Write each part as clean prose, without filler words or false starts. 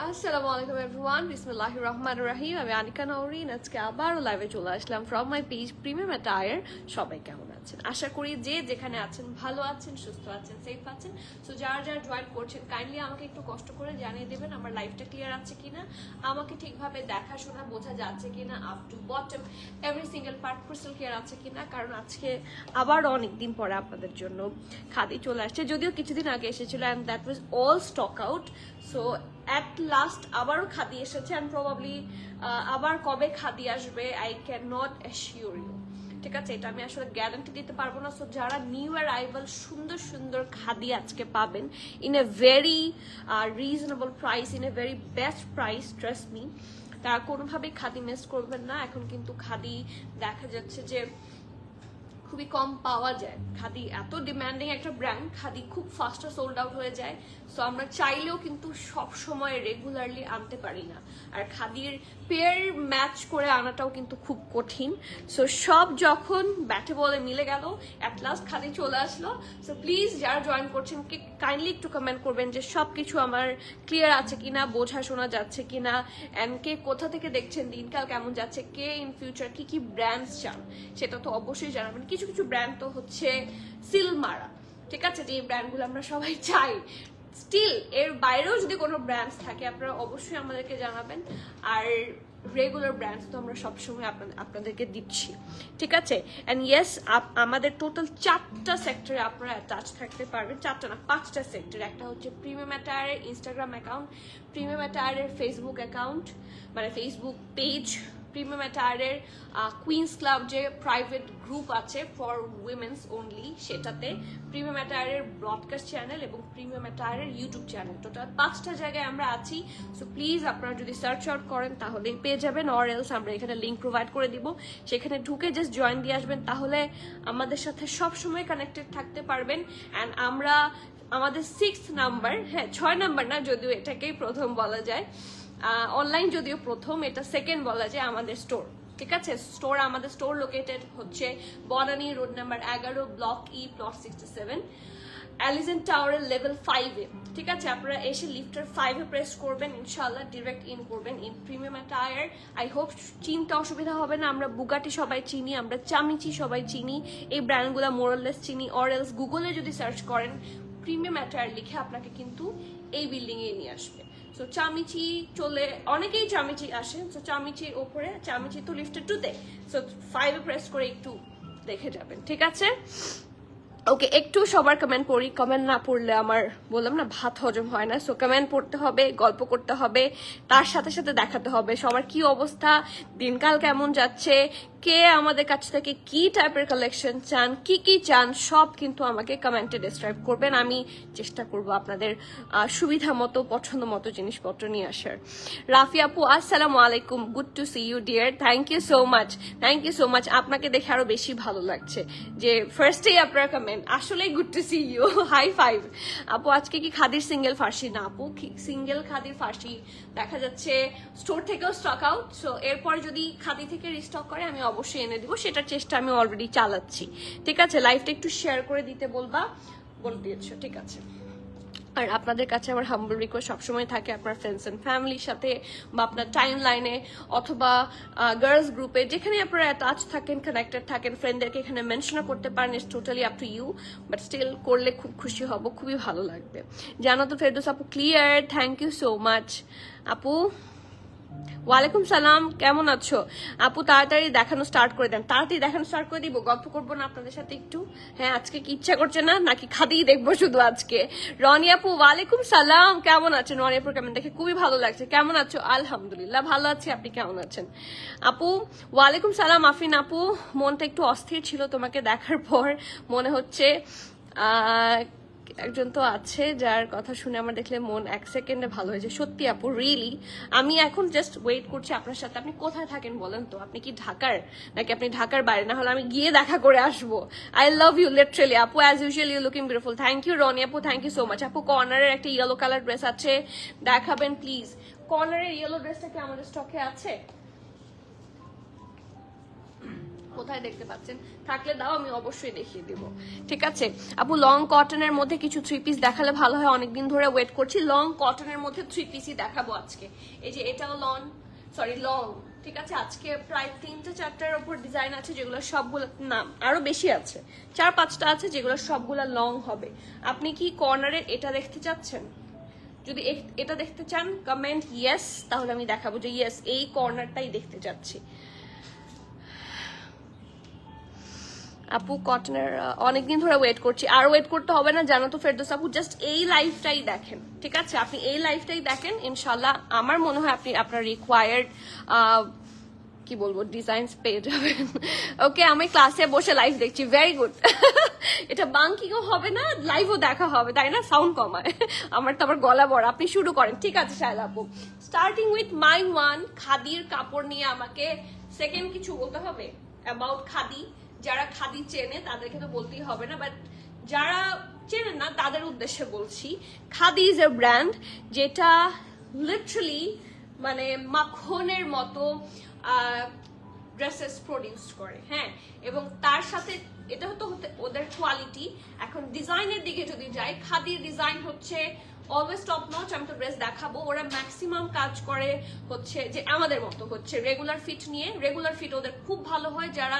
আসসালামু আলাইকুম এভরিওয়ান, বিসমিল্লাহির রহমানির রহিম। আমি আনিকা নওরিন, আজকে আবারও লাইভে চলে আসলাম from my page premium attire. সবাই কেমন আছেন? আশা করি যে যেখানে আছেন ভালো আছেন, সুস্থ আছেন, সেফ আছেন। সো যারা যারা জয়েন করছেন কাইন্ডলি আমাকে একটু কষ্ট করে জানিয়ে দেবেন আমার লাইভটা ক্লিয়ার আছে কিনা, আমাকে ঠিকভাবে দেখাশোনা বোঝা যাচ্ছে কিনা, up to bottom every single part crystal clear আছে কিনা। কারণ আজকে আবার অনেকদিন পরে আপনাদের জন্য খাদি চলে আসছে, যদিও কিছুদিন আগে এসেছিল and that was all stock out. So at last আবারও খাদি এসেছে অ্যান্ড প্রবাবলি আবার কবে খাদি আসবে I can not assure you, ঠিক আছে? এটা আমি আসলে গ্যারান্টি দিতে পারবো না। সো যারা নিউ অ্যারাইভাল সুন্দর সুন্দর খাদি আজকে পাবেন in a very reasonable price, in a very best price, trust me, তারা কোনোভাবেই খাদি মিস করবেন না। এখন কিন্তু খাদি দেখা যাচ্ছে যে খুবই কম পাওয়া যায়। খাদি এত ডিমান্ডিং একটা ব্র্যান্ড, খাদি খুব ফাস্টার সোল্ড আউট হয়ে যায়। সো আমরা চাইলেও কিন্তু সব সময় রেগুলারলি আনতে পারি না, আর খাদির পেয়ার ম্যাচ করে আনাটাও কিন্তু খুব কঠিন। সো সব যখন ব্যাটে বলে মিলে গেল, অ্যাট লাস্ট খাদি চলে আসলো। সো প্লিজ যারা জয়েন করছেন কাইন্ডলি একটু কমেন্ট করবেন যে সব কিছু আমার ক্লিয়ার আছে কিনা, বোঝা শোনা যাচ্ছে কিনা, অ্যান্ড কে কোথা থেকে দেখছেন, দিনকাল কেমন যাচ্ছে, কে ইন ফিউচার কি কি ব্র্যান্ডস চান সেটা তো অবশ্যই জানাবেন। কিছু কিছু ব্র্যান্ড তো হচ্ছে সিল মারা, ঠিক আছে, যে ব্র্যান্ডগুলো আমরা সবাই চাই। স্টিল এর বাইরেও যদি কোনো ব্র্যান্ডস থাকে আপনারা অবশ্যই আমাদেরকে জানাবেন। আর রেগুলার ব্র্যান্ডস তো আমরা সবসময় আপনাদেরকে দিচ্ছি, ঠিক আছে? অ্যান্ড ইয়েস, আমাদের টোটাল 4টা সেক্টরে আপনারা অ্যাটাচ থাকতে পারবেন। 4টা না, 5টা সেক্টর। একটা হচ্ছে প্রিমিয়াম অ্যাটায়ারের ইনস্টাগ্রাম অ্যাকাউন্ট, প্রিমিয়াম অ্যাটায়ারের ফেসবুক অ্যাকাউন্ট মানে ফেসবুক পেজ, প্রিমিয়াম অ্যাটায়ারের কুইন্স ক্লাব যে প্রাইভেট গ্রুপ আছে ফর উইমেন্স অনলি সেটাতে, প্রিমিয়াম অ্যাটায়ারের ব্রডকাস্ট চ্যানেল এবং প্রিমিয়াম অ্যাটায়ারের ইউটিউব চ্যানেল। টোটাল 5টা জায়গায় আমরা আছি। সো প্লিজ আপনারা যদি সার্চ আউট করেন তাহলেই পেয়ে যাবেন, অর এলস আমরা এখানে লিঙ্ক প্রোভাইড করে দিব, সেখানে ঢুকে জাস্ট জয়েন দিয়ে আসবেন, তাহলে আমাদের সাথে সবসময় কানেক্টেড থাকতে পারবেন। অ্যান্ড আমরা আমাদের 6th নাম্বার, হ্যাঁ 6 নাম্বার না, যদিও এটাকেই প্রথম বলা যায়, অনলাইন যদিও প্রথম, এটা সেকেন্ড বলা যায় আমাদের স্টোর, ঠিক আছে? আমাদের স্টোর লোকেটেড হচ্ছে Banani road number 11, block E, plot 67, অ্যালিজেন্ট টাওয়ারের লেভেল 5-এ, ঠিক আছে? আপনারা এসে লিফটার 5-এ প্রেস করবেন, ইনশাল্লাহ ডিরেক্ট ইন করবেন in premium attire. I hope চিনতে অসুবিধা হবে না। আমরা বুগাটি সবাই চিনি, আমরা চামিচি সবাই চিনি, এই ব্র্যান্ডগুলো মোরাললেস চিনি। অর এলস গুগলে যদি সার্চ করেন প্রিমিয়াম অ্যাটায়ার লিখে আপনাকে কিন্তু এই বিল্ডিংয়ে নিয়ে আসবে। সো চামিচি চলে, অনেকেই চামিচি আসেন। সো চামিচির ওপরে, চামিচি তো লিফটেড 2-তে, সো 5-এ প্রেস করে একটু দেখে যাবেন, ঠিক আছে? ওকে, একটু সবার কমেন্ট পড়ি, কমেন্ট না পড়লে আমার বললাম না ভাত হজম হয় না। সো কমেন্ট পড়তে হবে, গল্প করতে হবে, তার সাথে সাথে দেখাতে হবে সবার কি অবস্থা, দিনকাল কেমন যাচ্ছে, কে আমাদের কাছ থেকে কি টাইপের কালেকশন চান, কি কি চান, সব কিন্তু আমাকে কমেন্টে ডিসক্রাইব করবেন। আমি চেষ্টা করব আপনাদের সুবিধা মতো পছন্দ মতো জিনিসপত্র নিয়ে আসার। রাফি আপু আসসালামু আলাইকুম, good to see you dear, thank you so much, thank you so much. আপনাকে দেখে আরো বেশি ভালো লাগছে যে ফার্স্টেই আপনার কমেন্ট, আসলেই good to see you, high five. আপু আজকে কি খাদির সিঙ্গেল ফার্সি? না আপু, সিঙ্গেল খাদির ফার্সি দেখা যাচ্ছে স্টোর থেকেও স্টক আউট। সো এরপর যদি খাদি থেকে রিস্টক করে আমি অবশ্যই এনে দিব, সেটার চেষ্টা আমি অলরেডি চালাচ্ছি, ঠিক আছে? লাইভটা একটু শেয়ার করে দিতে বলে দিয়েছো, ঠিক আছে? আর আপনাদের কাছে আমার হাম্বল রিকোয়েস্ট সবসময় থাকে, আপনার ফ্রেন্ডস অ্যান্ড ফ্যামিলির সাথে বা আপনার টাইম লাইনে অথবা গার্লস গ্রুপে যেখানে আপনারা অ্যাটাচ থাকেন, কানেক্টেড থাকেন, ফ্রেন্ডদেরকে এখানে মেনশনও করতে পারেন। It's totally up to you, but still করলে খুব খুশি হব, খুবই ভালো লাগবে। জান্নাতুল ফেরদৌস আপু clear, thank you so much. আপু ওয়ালাইকুম সালাম, কেমন আছো আপু? তাড়াতাড়ি দেখানো স্টার্ট করে দেন, তাড়াতাড়ি দেখানো স্টার্ট করে দিব। গল্প করবো না আপনাদের সাথে একটু? হ্যাঁ, আজকে কি ইচ্ছা করছে না নাকি খাদিই দেখবো শুধু আজকে? রনি আপু ওয়ালাইকুম সালাম, কেমন আছেন? রনি আপুর কেমন দেখে খুবই ভালো লাগছে। কেমন আছো? আলহামদুলিল্লাহ ভালো আছি, আপনি কেমন আছেন? আপু ওয়ালাইকুম সালাম। আফরিন আপু মনটা একটু অস্থির ছিল তোমাকে দেখার পর, মনে হচ্ছে একজন তো আছে যার কথা শুনে আমার দেখলে মন 1 সেকেন্ডে ভালো হয়েছে। সত্যি আপু, রিয়েলি আমি এখন জাস্ট ওয়েট করছি আপনার সাথে। আপনি কোথায় থাকেন বলেন তো? আপনি কি ঢাকার নাকি আপনি ঢাকার বাইরে? না হলে আমি গিয়ে দেখা করে আসবো। আই লাভ ইউ লিটারালি আপু, as usual you looking beautiful. Thank you Rony আপু, থ্যাংক ইউ সো মাচ। আপু কর্নারের একটা ইয়েলো কালার ড্রেস আছে, দেখাবেন প্লিজ? কর্নারের ইয়েলো ড্রেসটা কি আমাদের স্টকে আছে? কোথায় দেখতে পাচ্ছেন? থাকলে দাও, আমি অবশ্যই দেখিয়ে দিব। ঠিক আছে আপু, লং কটনের মধ্যে কিছু 3 পিস দেখালে ভালো হয়, অনেকদিন ধরে ওয়েট করছি। লং কটনের মধ্যে 3 পিসই দেখাবো আজকে। এই যে এটাও লং, ঠিক আছে। আজকে প্রায় 3-4টার উপর ডিজাইন আছে, যেগুলো সবগুলো না আরো বেশি আছে, 4-5টা আছে, যেগুলো সবগুলো লং হবে। আপনি কি কর্নারের এটা দেখতে চাচ্ছেন? যদি এটা দেখতে চান কমেন্ট ইয়েস, তাহলে আমি দেখাবো যে ইয়েস এই কর্নারটাই দেখতে চাচ্ছি। আপু কটনের অনেকদিন ধরে ওয়েট করছি, আর ওয়েট করতে হবে না জানো তো ফেরদৌস আপু, জাস্ট এই লাইফটাই দেখেন। ঠিক আছে, আপনি এই লাইফটাই দেখেন, ইনশাল্লাহ আমার মনে হয় আপনি আপনার রিকোয়ার্ড কি বলবো ডিজাইনস পেয়ে যাবেন। ওকে, আমি ক্লাসে বসে লাইভ দেখছি, ভেরি গুড। এটা বাঙ্কিংও হবে না, লাইভও দেখা হবে, তাই না? সাউন্ড কমায়, আমার তো আবার গলা বড়। আপনি শুরু করেন। ঠিক আছে শায়লা আপু, স্টার্টিং উইথ মাই ওয়ান। খাদির কাপড় নিয়ে আমাকে সেকেন্ড কিছু বলতে হবে অ্যাবাউট খাদি। যারা খাদি চেনে তাদেরকে তো বলতেই হবে না, বাট যারা চেনেন না তাদের উদ্দেশ্যে বলছি। খাদি ইজ এ ব্র্যান্ড যেটা লিটারালি মানে মাখনের মতো ড্রেসেস প্রডিউস করে, হ্যাঁ। এবং তার সাথে এটা হতে ওদের কোয়ালিটি। এখন ডিজাইনের দিকে যদি যাই, খাদির ডিজাইন হচ্ছে অলওয়েজ টপ নচ। আমি তো ড্রেস দেখাবো, ওরা ম্যাক্সিমাম কাজ করে হচ্ছে যে আমাদের মতো হচ্ছে রেগুলার ফিট নিয়ে। রেগুলার ফিট ওদের খুব ভালো হয়, যারা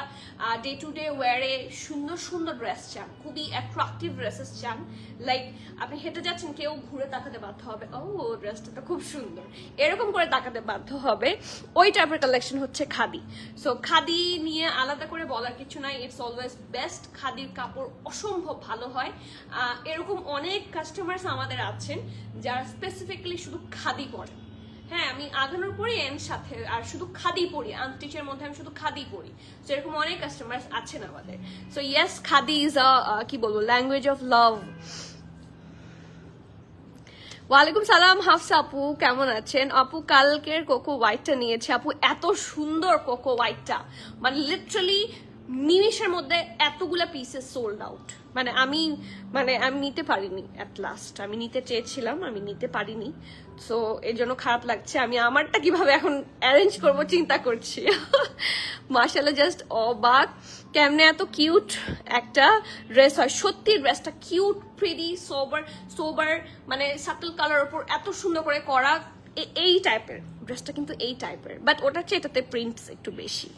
ডে টু ডে ওয়ারে সুন্দর সুন্দর ড্রেস চান, খুবই অ্যাট্রাকটিভ ড্রেসেস চান। লাইক আপনি হেঁটে যাচ্ছেন, কেউ ঘুরে তাকাতে বাধ্য হবে, ও ড্রেসটা তো খুব সুন্দর, এরকম করে তাকাতে বাধ্য হবে। ওই টাইপের কালেকশন হচ্ছে খাদি। সো খাদি নিয়ে আলাদা করে বলার কিছু নাই, ইটস অলওয়েজ বেস্ট। খাদির কাপড় অসম্ভব ভালো হয়। এরকম অনেক কাস্টমার্স আমাদের আছেন যারা স্পেসিফিক্যালি শুধু খাদি পরেন। হ্যাঁ, আমি আগানোর পরি এর সাথে আর শুধু খাদি পরি, আনস্টিচের মধ্যে আমি শুধু খাদি পরি। সো এরকম অনেক কাস্টমার্স আছেন আমাদের। সো ইয়েস, খাদি ইজ কি বলবো ল্যাঙ্গুয়েজ অফ লাভ। ওয়ালাইকুম সালাম হাফসা আপু, কেমন আছেন? আপু কালকের কোকো হোয়াইটটা নিয়েছে আপু, এত সুন্দর কোকো হোয়াইটটা, মানে লিটারালি নিমিশের মধ্যে এতগুলা পিসেস সোল্ড আউট। মানে আমি নিতে পারিনি, অ্যাট লাস্ট আমি নিতে চেয়েছিলাম, আমি নিতে পারিনি। সো এর জন্য খারাপ লাগছে। আমি আমারটা কিভাবে এখন অ্যারেঞ্জ করব চিন্তা করছি। মাশাআল্লাহ, জাস্ট অবাক কেমনে এত কিউট একটা ড্রেস হয়। সত্যি ড্রেসটা কিউট, প্রিটি, সোবার, মানে সাটল কালার উপর এত সুন্দর করে করা। এই টাইপের ড্রেসটা কিন্তু এই টাইপের, বাট ওটার চেয়ে এটাতে প্রিন্টস একটু বেশি।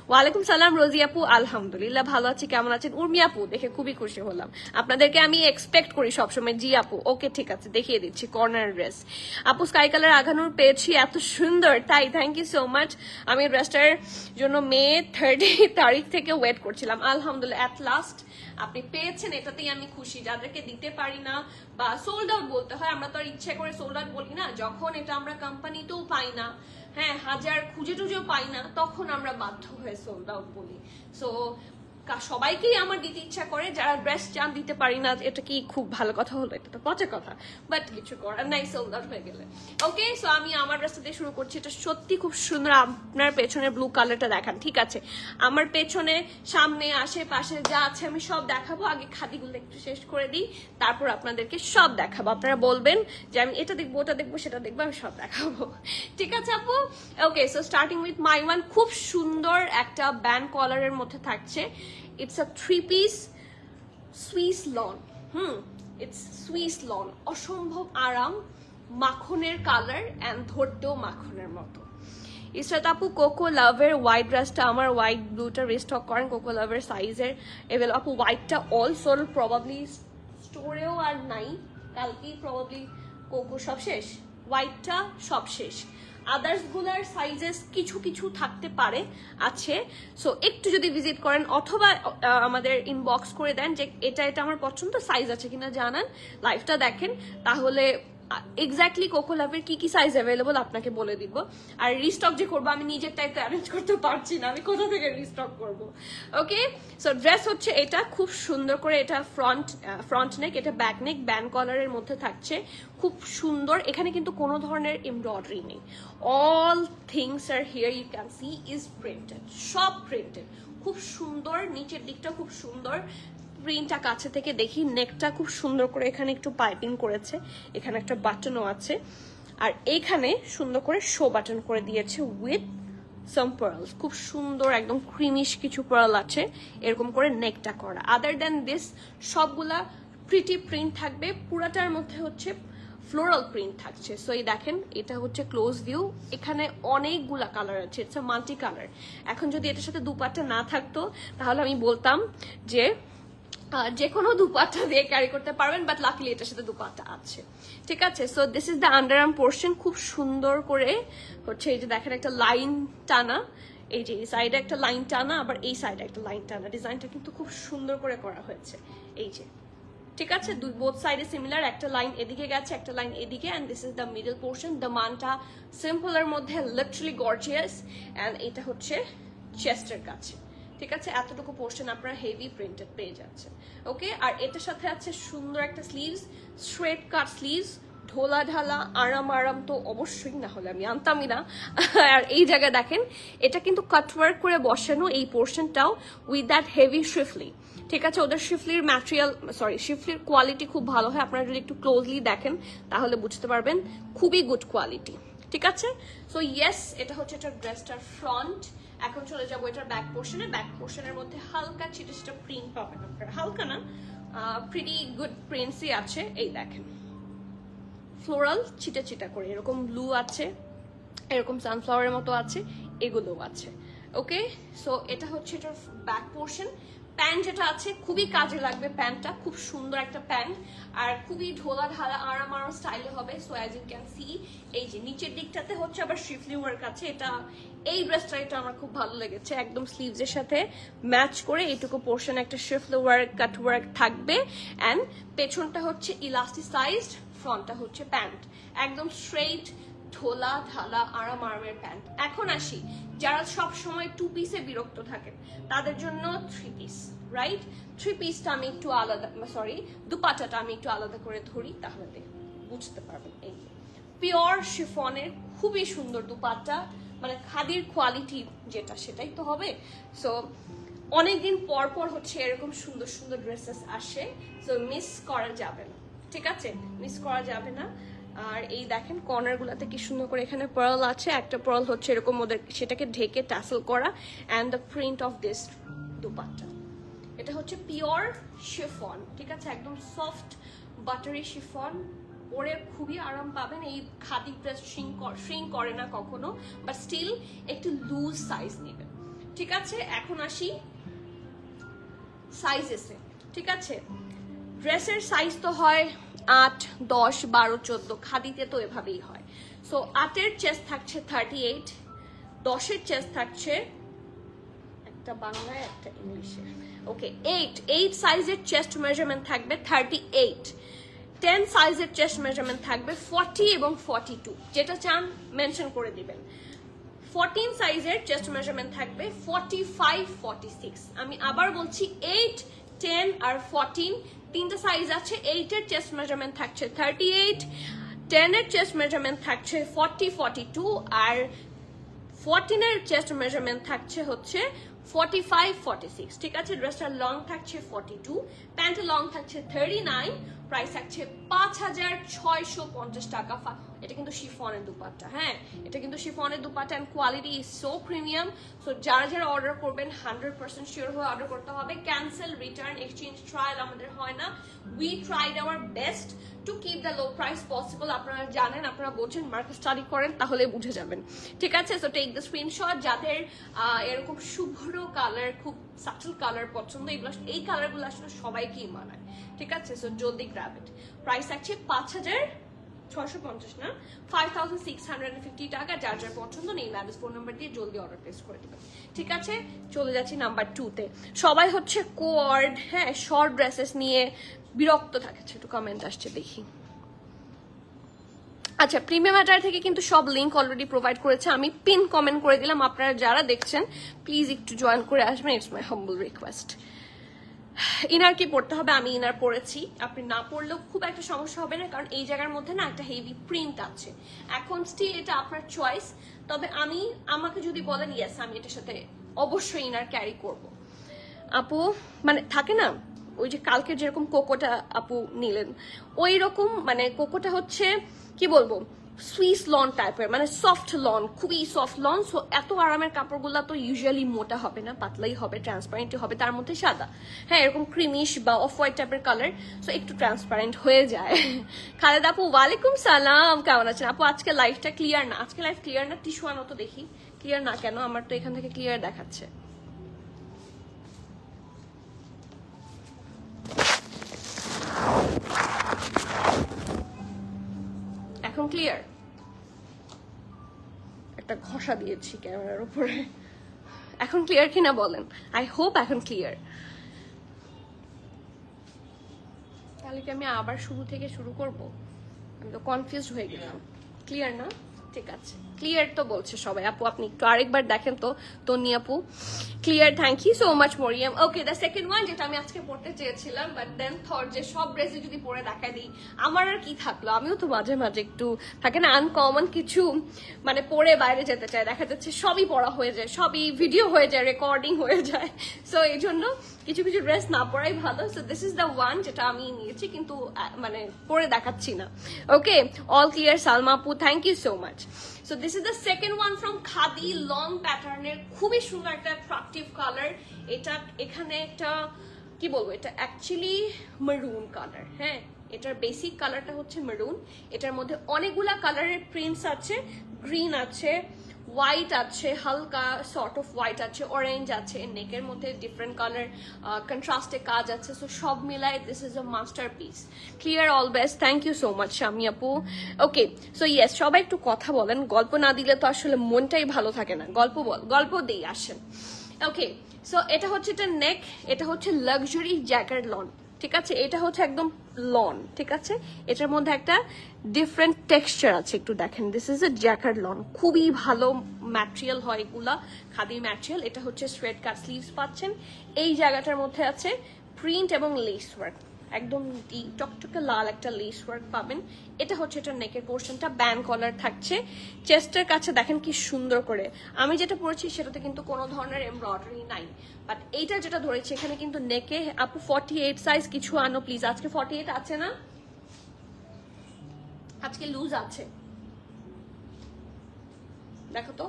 ওয়ালাইকুম সালাম রোজি আপু, আলহামদুলিল্লাহ ভালো আছি, কেমন আছেন? উর্মি আপু, দেখে খুবই খুশি হলাম। আপনাদেরকে আমি এক্সপেক্ট করি সবসময়। জি আপু, ওকে ঠিক আছে, দেখিয়ে দিচ্ছি কর্নার ড্রেস। আপু স্কাই কালার আঘানোর পেয়েছি, এত সুন্দর, তাই থ্যাংক ইউ সো মাচ। আমি ড্রেসটার জন্য মে 30 তারিখ থেকে ওয়েট করছিলাম, আলহামদুলিল্লাহ অ্যাট লাস্ট আপনি পেয়েছেন, এটাতেই আমি খুশি। যাদেরকে দিতে পারি না বা সোল্ড আউট বলতে হয়, আমরা তো আর ইচ্ছে করে সোল্ড আউট বলি না, যখন এটা আমরা কোম্পানিতেও পাই না, হ্যাঁ হাজার খুঁজে টুজেও পাই না, তখন আমরা বাধ্য হয়ে সোল্ড আউট বলি। সো সবাইকেই আমার দিতে ইচ্ছা করে, যারা ড্রেস চান দিতে পারি না, এটা কি খুব ভালো কথা হলো? এটা তো পচা কথা, বাট কিছু করার নাই, সোল্ড আউট হয়ে গেলে। ওকে, সো আমি আমার ড্রেসটা দিয়ে শুরু করছি। এটা সত্যি খুব সুন্দর। আপনার পেছনের ব্লু কালারটা দেখান। ঠিক আছে, আমার পেছনে সামনে আশেপাশে যা আছে আমি সব দেখাবো। আগে খাদিগুলো একটু শেষ করে দিই, তারপর আপনাদেরকে সব দেখাবো। আপনারা বলবেন যে আমি এটা দেখবো, ওটা দেখবো, সেটা দেখবো, আমি সব দেখাবো। ঠিক আছে আপু, okay. So starting with my one, খুব সুন্দর একটা ব্যান্ড কলারের মধ্যে থাকছে। It's a 3-piece Swiss lawn. It's Swiss lawn. অসম্ভব আরাম, মাখনের কালার এন্ড ধরতেও মাখনের মতো। ইসরাত আপু কোকো লাভের হোয়াইট ড্রেসটা আমার হোয়াইট ব্লুটা রিস্টক করেন, কোকো লাভের সাইজের এভেল। আপু হোয়াইটটা অল সোল, প্রবাবলি স্টোরেও আর নাই, কালকেই প্রবাবলি কোকো সব শেষ, হোয়াইটটা সব শেষ। আদার্স গুলার সাইজেস কিছু কিছু থাকতে পারে, আছে। সো একটু যদি ভিজিট করেন অথবা আমাদের ইনবক্স করে দেন যে এটা আমার পছন্দ, সাইজ আছে কিনা জানান, লাইভটা দেখেন, তাহলে এক্স্যাক্টলি কোকো লাভের কি কি সাইজ অ্যাভেলেবল আপনাকে বলে দিব। আর রিস্টক যে করবো, আমি নিজের টাইপে অ্যারেঞ্জ করতে পারছি না, আমি কোথা থেকে রিস্টক করব। ওকে, সো ড্রেস হচ্ছে এটা, খুব সুন্দর করে। এটা ফ্রন্ট নেক, এটা ব্যাক নেক, ব্যান্ড কলারের মধ্যে থাকছে, খুব সুন্দর। এখানে কিন্তু কোনো ধরনের এমব্রয়ডারি নেই, all things are here you can see is printed, সব প্রিন্টেড, খুব সুন্দর। নিচের দিকটা খুব সুন্দর, প্রিন্টটা কাছে থেকে দেখি। নেকটা খুব সুন্দর করে এখানে একটু পাইপিং করেছে, এখানে একটা বাটনও আছে, আর এখানে সুন্দর করে শো বাটন করে দিয়েছে উইথ সাম পার্লস, খুব সুন্দর একদম ক্রিমিশ কিছু পার্ল আছে এরকম করে নেকটা করা। আদার দেন দিস সবগুলা প্রিটি প্রিন্ট থাকবে, পুরাটার মধ্যে হচ্ছে ফ্লোরাল প্রিন্ট থাকছে। সো এই দেখেন এটা হচ্ছে ক্লোজ ভিউ, এখানে অনেকগুলা কালার আছে, ইটস মাল্টি কালার। এখন যদি এটার সাথে দুপাট্টা না থাকতো তাহলে আমি বলতাম যে কোনো দুপাট্টা দিয়ে ক্যারি করতে পারবেন, বাট লাকিলি এটার সাথে দুপাট্টা আছে, ঠিক আছে। So this is the underarm portion, খুব সুন্দর করে হচ্ছে এই যে দেখেন একটা লাইন টানা, এই যে এই সাইডে একটা লাইন টানা, আবার এই সাইডে একটা লাইন টানা, ডিজাইনটা কিন্তু খুব সুন্দর করে করা হয়েছে এই যে, ঠিক আছে। বোথ সাইডে সিমিলার, একটা লাইন এদিকে গেছে একটা লাইন এদিকে, and this is the middle portion. The মানটা সিম্পলের মধ্যে লিটারালি গর্জিয়াস, এন্ড এটা হচ্ছে চেস্টের কাছে, ঠিক আছে। এতটুকু পোর্শন আপনারা হেভি প্রিন্টেড পেয়ে যাচ্ছে, ওকে। আর এটার সাথে আছে সুন্দর একটা স্লিভস, স্ট্রেট কাট স্লিভস, ঢোলা ঢালা আরাম তো অবশ্যই, না হলে আমি আনতামই না। আর এই জায়গায় দেখেন এটা কিন্তু কাটওয়ার্ক করে বসানো, এই পোর্শনটাও উইথ দ্যাট হেভি শিফলি, ঠিক আছে। ওদের শিফলির ম্যাটেরিয়াল শিফলির কোয়ালিটি খুব ভালো হয়, আপনারা যদি একটু ক্লোজলি দেখেন তাহলে বুঝতে পারবেন, খুবই গুড কোয়ালিটি, ঠিক আছে। সো ইয়েস, এটা হচ্ছে এটার ড্রেসটার ফ্রন্ট। এখন চলে যাবো এটার ব্যাক পোর্শনে। ব্যাক পোর্শনের মধ্যে হালকা ছিটে ছিটে প্রিন্ট পাবেন আপনারা, হালকা না, প্রিটি গুড প্রিন্টসই আছে। এই দেখেন ফ্লোরাল ছিটা ছিটা করে এরকম ব্লু আছে, এরকম সানফ্লাওয়ারের মতো আছে, এগুলোও আছে, ওকে। সো এটা হচ্ছে এটার ব্যাক পোর্শন। প্যান্ট যেটা আছে খুবই কাজে লাগবে, প্যান্টটা খুব সুন্দর একটা প্যান্ট, আর খুবই ঢোলা ঢালা আরাম স্টাইলে হবে। So as you can see এই যে নিচের দিকটাতে হচ্ছে আবার শিফলি ওয়ার্ক আছে, এটা এই ড্রেসটা এটা আমার খুব ভালো লেগেছে, একদম স্লিভস এর সাথে ম্যাচ করে এইটুকু পোর্শন একটা শিফলি ওয়ার্ক কাট ওয়ার্ক থাকবে, এন্ড পেছনটা হচ্ছে ইলাস্টিসাইজড, ফ্রন্টটা হচ্ছে প্যান্ট একদম স্ট্রেইট ঢোলা ঢালা আরামের প্যান্ট। এখন আসি যারা সব সময় টু পিসে বিরক্ত থাকেন তাদের জন্য থ্রি পিস, রাইট। থ্রি পিসটা আমি একটু আলাদা, দুপাট্টাটা আমি একটু আলাদা করে ধরি তাহলে বুঝতে পারবেন। এই পিওর শিফনের খুবই সুন্দর দুপাট্টা, মানে খাদির কোয়ালিটি যেটা সেটাই তো হবে। সো অনেকদিন পর পর হচ্ছে এরকম সুন্দর সুন্দর ড্রেসেস আসে, সো মিস করা যাবে না, ঠিক আছে, মিস করা যাবে না। আর এই দেখেন কর্নার গুলাতে কি সুন্দর করে এখানে পার্ল আছে, একটা পার্ল হচ্ছে এরকম ওদের সেটাকে ঢেকে টাসেল করা, and the print of this dupatta, এটা হচ্ছে পিওর শিফন, ঠিক আছে, একদম সফট বাটারি শিফন, পরে খুবই আরাম পাবেন। এই খাদি ড্রেস শ্রিঙ্ক করে না কখনো, বাট স্টিল একটু লুজ সাইজ নেবেন, ঠিক আছে। এখন আসি সাইজেসে, ঠিক আছে। ড্রেসের সাইজ তো হয় 8, 10, 12, 14, খাদিতে তো এভাবেই হয়। সো 8-এর চেস্ট থাকছে 38, 10-এর চেস্ট থাকছে একটা বাংলায় একটা ইংলিশে, ওকে 8 সাইজের চেস্ট মেজারমেন্ট থাকবে 38, 10 সাইজের চেস্ট মেজারমেন্ট থাকবে 40 এবং 42, যেটা চান মেনশন করে দিবেন। 14 সাইজের চেস্ট মেজারমেন্ট থাকবে 45, 46। আমি আবার বলছি 8, 10 আর 14 তিনটা সাইজ আছে। 8-এর চেস্ট মেজারমেন্ট থাকছে 38, 10-এর চেস্ট মেজারমেন্ট থাকছে 40, 42, আর 14-এর চেস্ট মেজারমেন্ট থাকছে হচ্ছে 45, 46, ঠিক আছে। ড্রেসটার লং থাকছে 42, প্যান্টের লং থাকছে 39, প্রাইস থাকছে 5,650 টাকা। এটা কিন্তু শিফনের দুপাট্টা, হ্যাঁ এটা কিন্তু শিফনের dupatta, and quality is so premium. So যারা যারা অর্ডার করবেন 100% শিওর হয়ে অর্ডার করতে হবে। ক্যান্সেল, রিটার্ন, এক্সচেঞ্জ, ট্রায়াল আমাদের হয় না। We tried our best to keep the low price possible. আপনারা জানেন, আপনারা বোঝেন, মার্কেট স্টাডি করেন তাহলে বুঝে যাবেন, ঠিক আছে। So take the screenshot. যাদের এরকম শুভ্র কালার, খুব সাটল কালার পছন্দ, এগুলো এই কালারগুলো আসলে সবাইকেই মানায়, ঠিক আছে। সো জলদি গ্র্যাব ইট। প্রাইস আছে 5,650 না, 5,650 টাকা। যার যার পছন্দ নেই ম্যারেজ ফোন নাম্বার দিয়ে জলদি অর্ডার প্লেস করে দেবেন, ঠিক আছে। চলে যাচ্ছি নাম্বার 2-তে। সবাই হচ্ছে কোয়ার্ড, হ্যাঁ শর্ট ড্রেসেস নিয়ে বিরক্ত থাকছে, একটু কমেন্ট আসছে দেখি। আচ্ছা, প্রিমিয়াম অ্যাটায়ার থেকে কিন্তু সব লিঙ্ক অলরেডি প্রোভাইড করেছে, আমি পিন কমেন্ট করে দিলাম। আপনারা যারা দেখছেন প্লিজ একটু জয়েন করে আসবেন, it's my humble request. Inner কি পড়তে হবে? আমি ইনার পড়েছি, আপনি না পড়লেও খুব একটা সমস্যা হবে না, কারণ এই জায়গার মধ্যে না একটা হেভি প্রিন্ট আছে। এখন স্টিল এটা আপনার চয়েস, তবে আমাকে যদি বলেন ইয়েস আমি এটার সাথে অবশ্যই ইনার ক্যারি করব। আপু মানে থাকে না ওই যে কালকে যেরকম কোকোটা আপু নিলেন, ওই রকম মানে কোকোটা হচ্ছে কি বলবো, সুইস লন টাইপের, মানে সফট লন, খুবই সফট লন। সো এত আরামের কাপড়গুলো তো ইউজুয়ালি মোটা হবে না, পাতলাই হবে, ট্রান্সপারেন্টই হবে, তার মধ্যে সাদা, হ্যাঁ এরকম ক্রিমিশ বা অফ হোয়াইট টাইপের কালার, সো একটু ট্রান্সপারেন্ট হয়ে যায়। খালেদ আপু ওয়ালাইকুম সালাম, কেমন আছেন আপু? আজকে লাইভটা ক্লিয়ার না, আজকে লাইভ ক্লিয়ার না, টিস্যু আনো তো দেখি। ক্লিয়ার না কেন? আমার তো এখান থেকে ক্লিয়ার দেখাচ্ছে। এখন ক্লিয়ার? একটা ঘষা দিয়েছি ক্যামেরার উপরে। এখন ক্লিয়ার কিনা বলেন? আই হোপ এখন ক্লিয়ার। তাহলে কি আমি আবার শুরু থেকে শুরু করব? আমি তো কনফিউজড হয়ে গেলাম। ক্লিয়ার না? ঠিক আছে, ক্লিয়ার তো বলছে সবাই। আপু আপনি একটু আরেকবার দেখেন তো, তন্নি আপু clear. Thank you so much Mariam. Okay, the second one যেটা আমি আজকে পড়তে চেয়েছিলাম, বাট দেন থট যে সব ড্রেসে যদি পরে দেখা দিই আমার আর কি থাকলো। আমিও তো মাঝে মাঝে একটু থাকে না আনকমন কিছু, মানে পরে বাইরে যেতে চাই, দেখা যাচ্ছে সবই পড়া হয়ে যায়, সবই ভিডিও হয়ে যায়, রেকর্ডিং হয়ে যায়। সো এই জন্য কিছু কিছু ড্রেস না পরাই ভালো। So this is the one যেটা আমি নিয়েছি, কিন্তু মানে পরে দেখাচ্ছি না। ওকে, অল ক্লিয়ার সালমা আপু, thank you so much. So this is the second one from Khadi, long প্যাটার্নের, খুবই সুন্দর একটা অ্যাট্রাকটিভ কালার। এটা এখানে একটা কি বলবো, এটা অ্যাকচুয়ালি মেরুন কালার, হ্যাঁ এটার বেসিক কালারটা হচ্ছে মেরুন। এটার মধ্যে অনেকগুলা কালারের প্রিন্টস আছে, গ্রিন আছে, হোয়াইট আছে, হালকা সর্ট অফ হোয়াইট আছে, অরেঞ্জ আছে, নেকের মধ্যে ডিফারেন্ট কালার কন্ট্রাস্টে কাজ আছে। সো সব মিলায় this is a masterpiece. Clear, all best, thank you so much Shami আপু। ওকে, সো ইয়েস, সবাই একটু কথা বলেন, গল্প না দিলে তো আসলে মনটাই ভালো থাকে না। গল্প দিই, আসেন। ওকে, সো এটা হচ্ছে এটা নেক, এটা হচ্ছে লাক্সারি জ্যাকেট লন, ঠিক আছে? এটা হচ্ছে একদম লন, ঠিক আছে? এটার মধ্যে একটা ডিফারেন্ট টেক্সচার আছে, একটু দেখেন। This is a jacket lawn, খুবই ভালো ম্যাটেরিয়াল হয় এগুলা, খাদি ম্যাটেরিয়াল। এটা হচ্ছে স্ট্রেট কাট স্লিভস পাচ্ছেন, এই জায়গাটার মধ্যে আছে প্রিন্ট এবং লেস ওয়ার্ক, একদম টকটকে লাল একটা লেস ওয়ার্ক পাবেন। এটা হচ্ছে এটা নেকের পোর্শনটা, ব্যান্ড কলার থাকছে। চেস্টের কাছে দেখেন কি সুন্দর করে, আমি যেটা পরেছি সেটাতে কিন্তু কোনো ধরনের এমব্রয়ডারি নাই, বাট এইটা যেটা ধরেছি এখানে কিন্তু নেকে। আপু 48 সাইজ কিছু আনো প্লিজ, আজকে 48 আছে না? আজকে লুজ আছে, দেখো তো,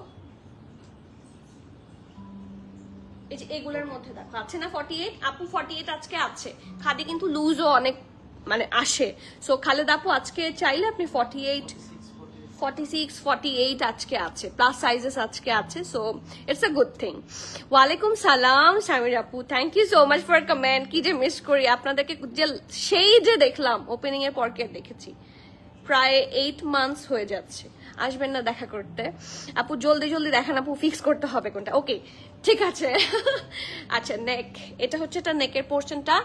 এই যে এগুলোর মধ্যে দেখো আছে না 48? আপু 48 আজকে আছে। খাদি কিন্তু লুজও অনেক মানে আসে। সো খালেদ আপু আজকে চাইলে আপনি 48, 46, 48 আজকে আছে, প্লাস সাইজেস আজকে আছে। So it's a good thing. ওয়ালাইকুম সালাম শামির আপু, thank you so much for comment. কি যে মিস করি আপনাদেরকে, যে সেই যে দেখলাম ওপেনিং এর পর কে দেখেছি, প্রায় 8 মান্থস হয়ে যাচ্ছে। আসবেন না দেখা করতে? আপু জলদি জলদি দেখান আপু, ফিক্স করতে হবে কোনটা। ওকে ঠিক আছে। আচ্ছা, নেক, এটা হচ্ছে এটা নেকের পোর্শনটা,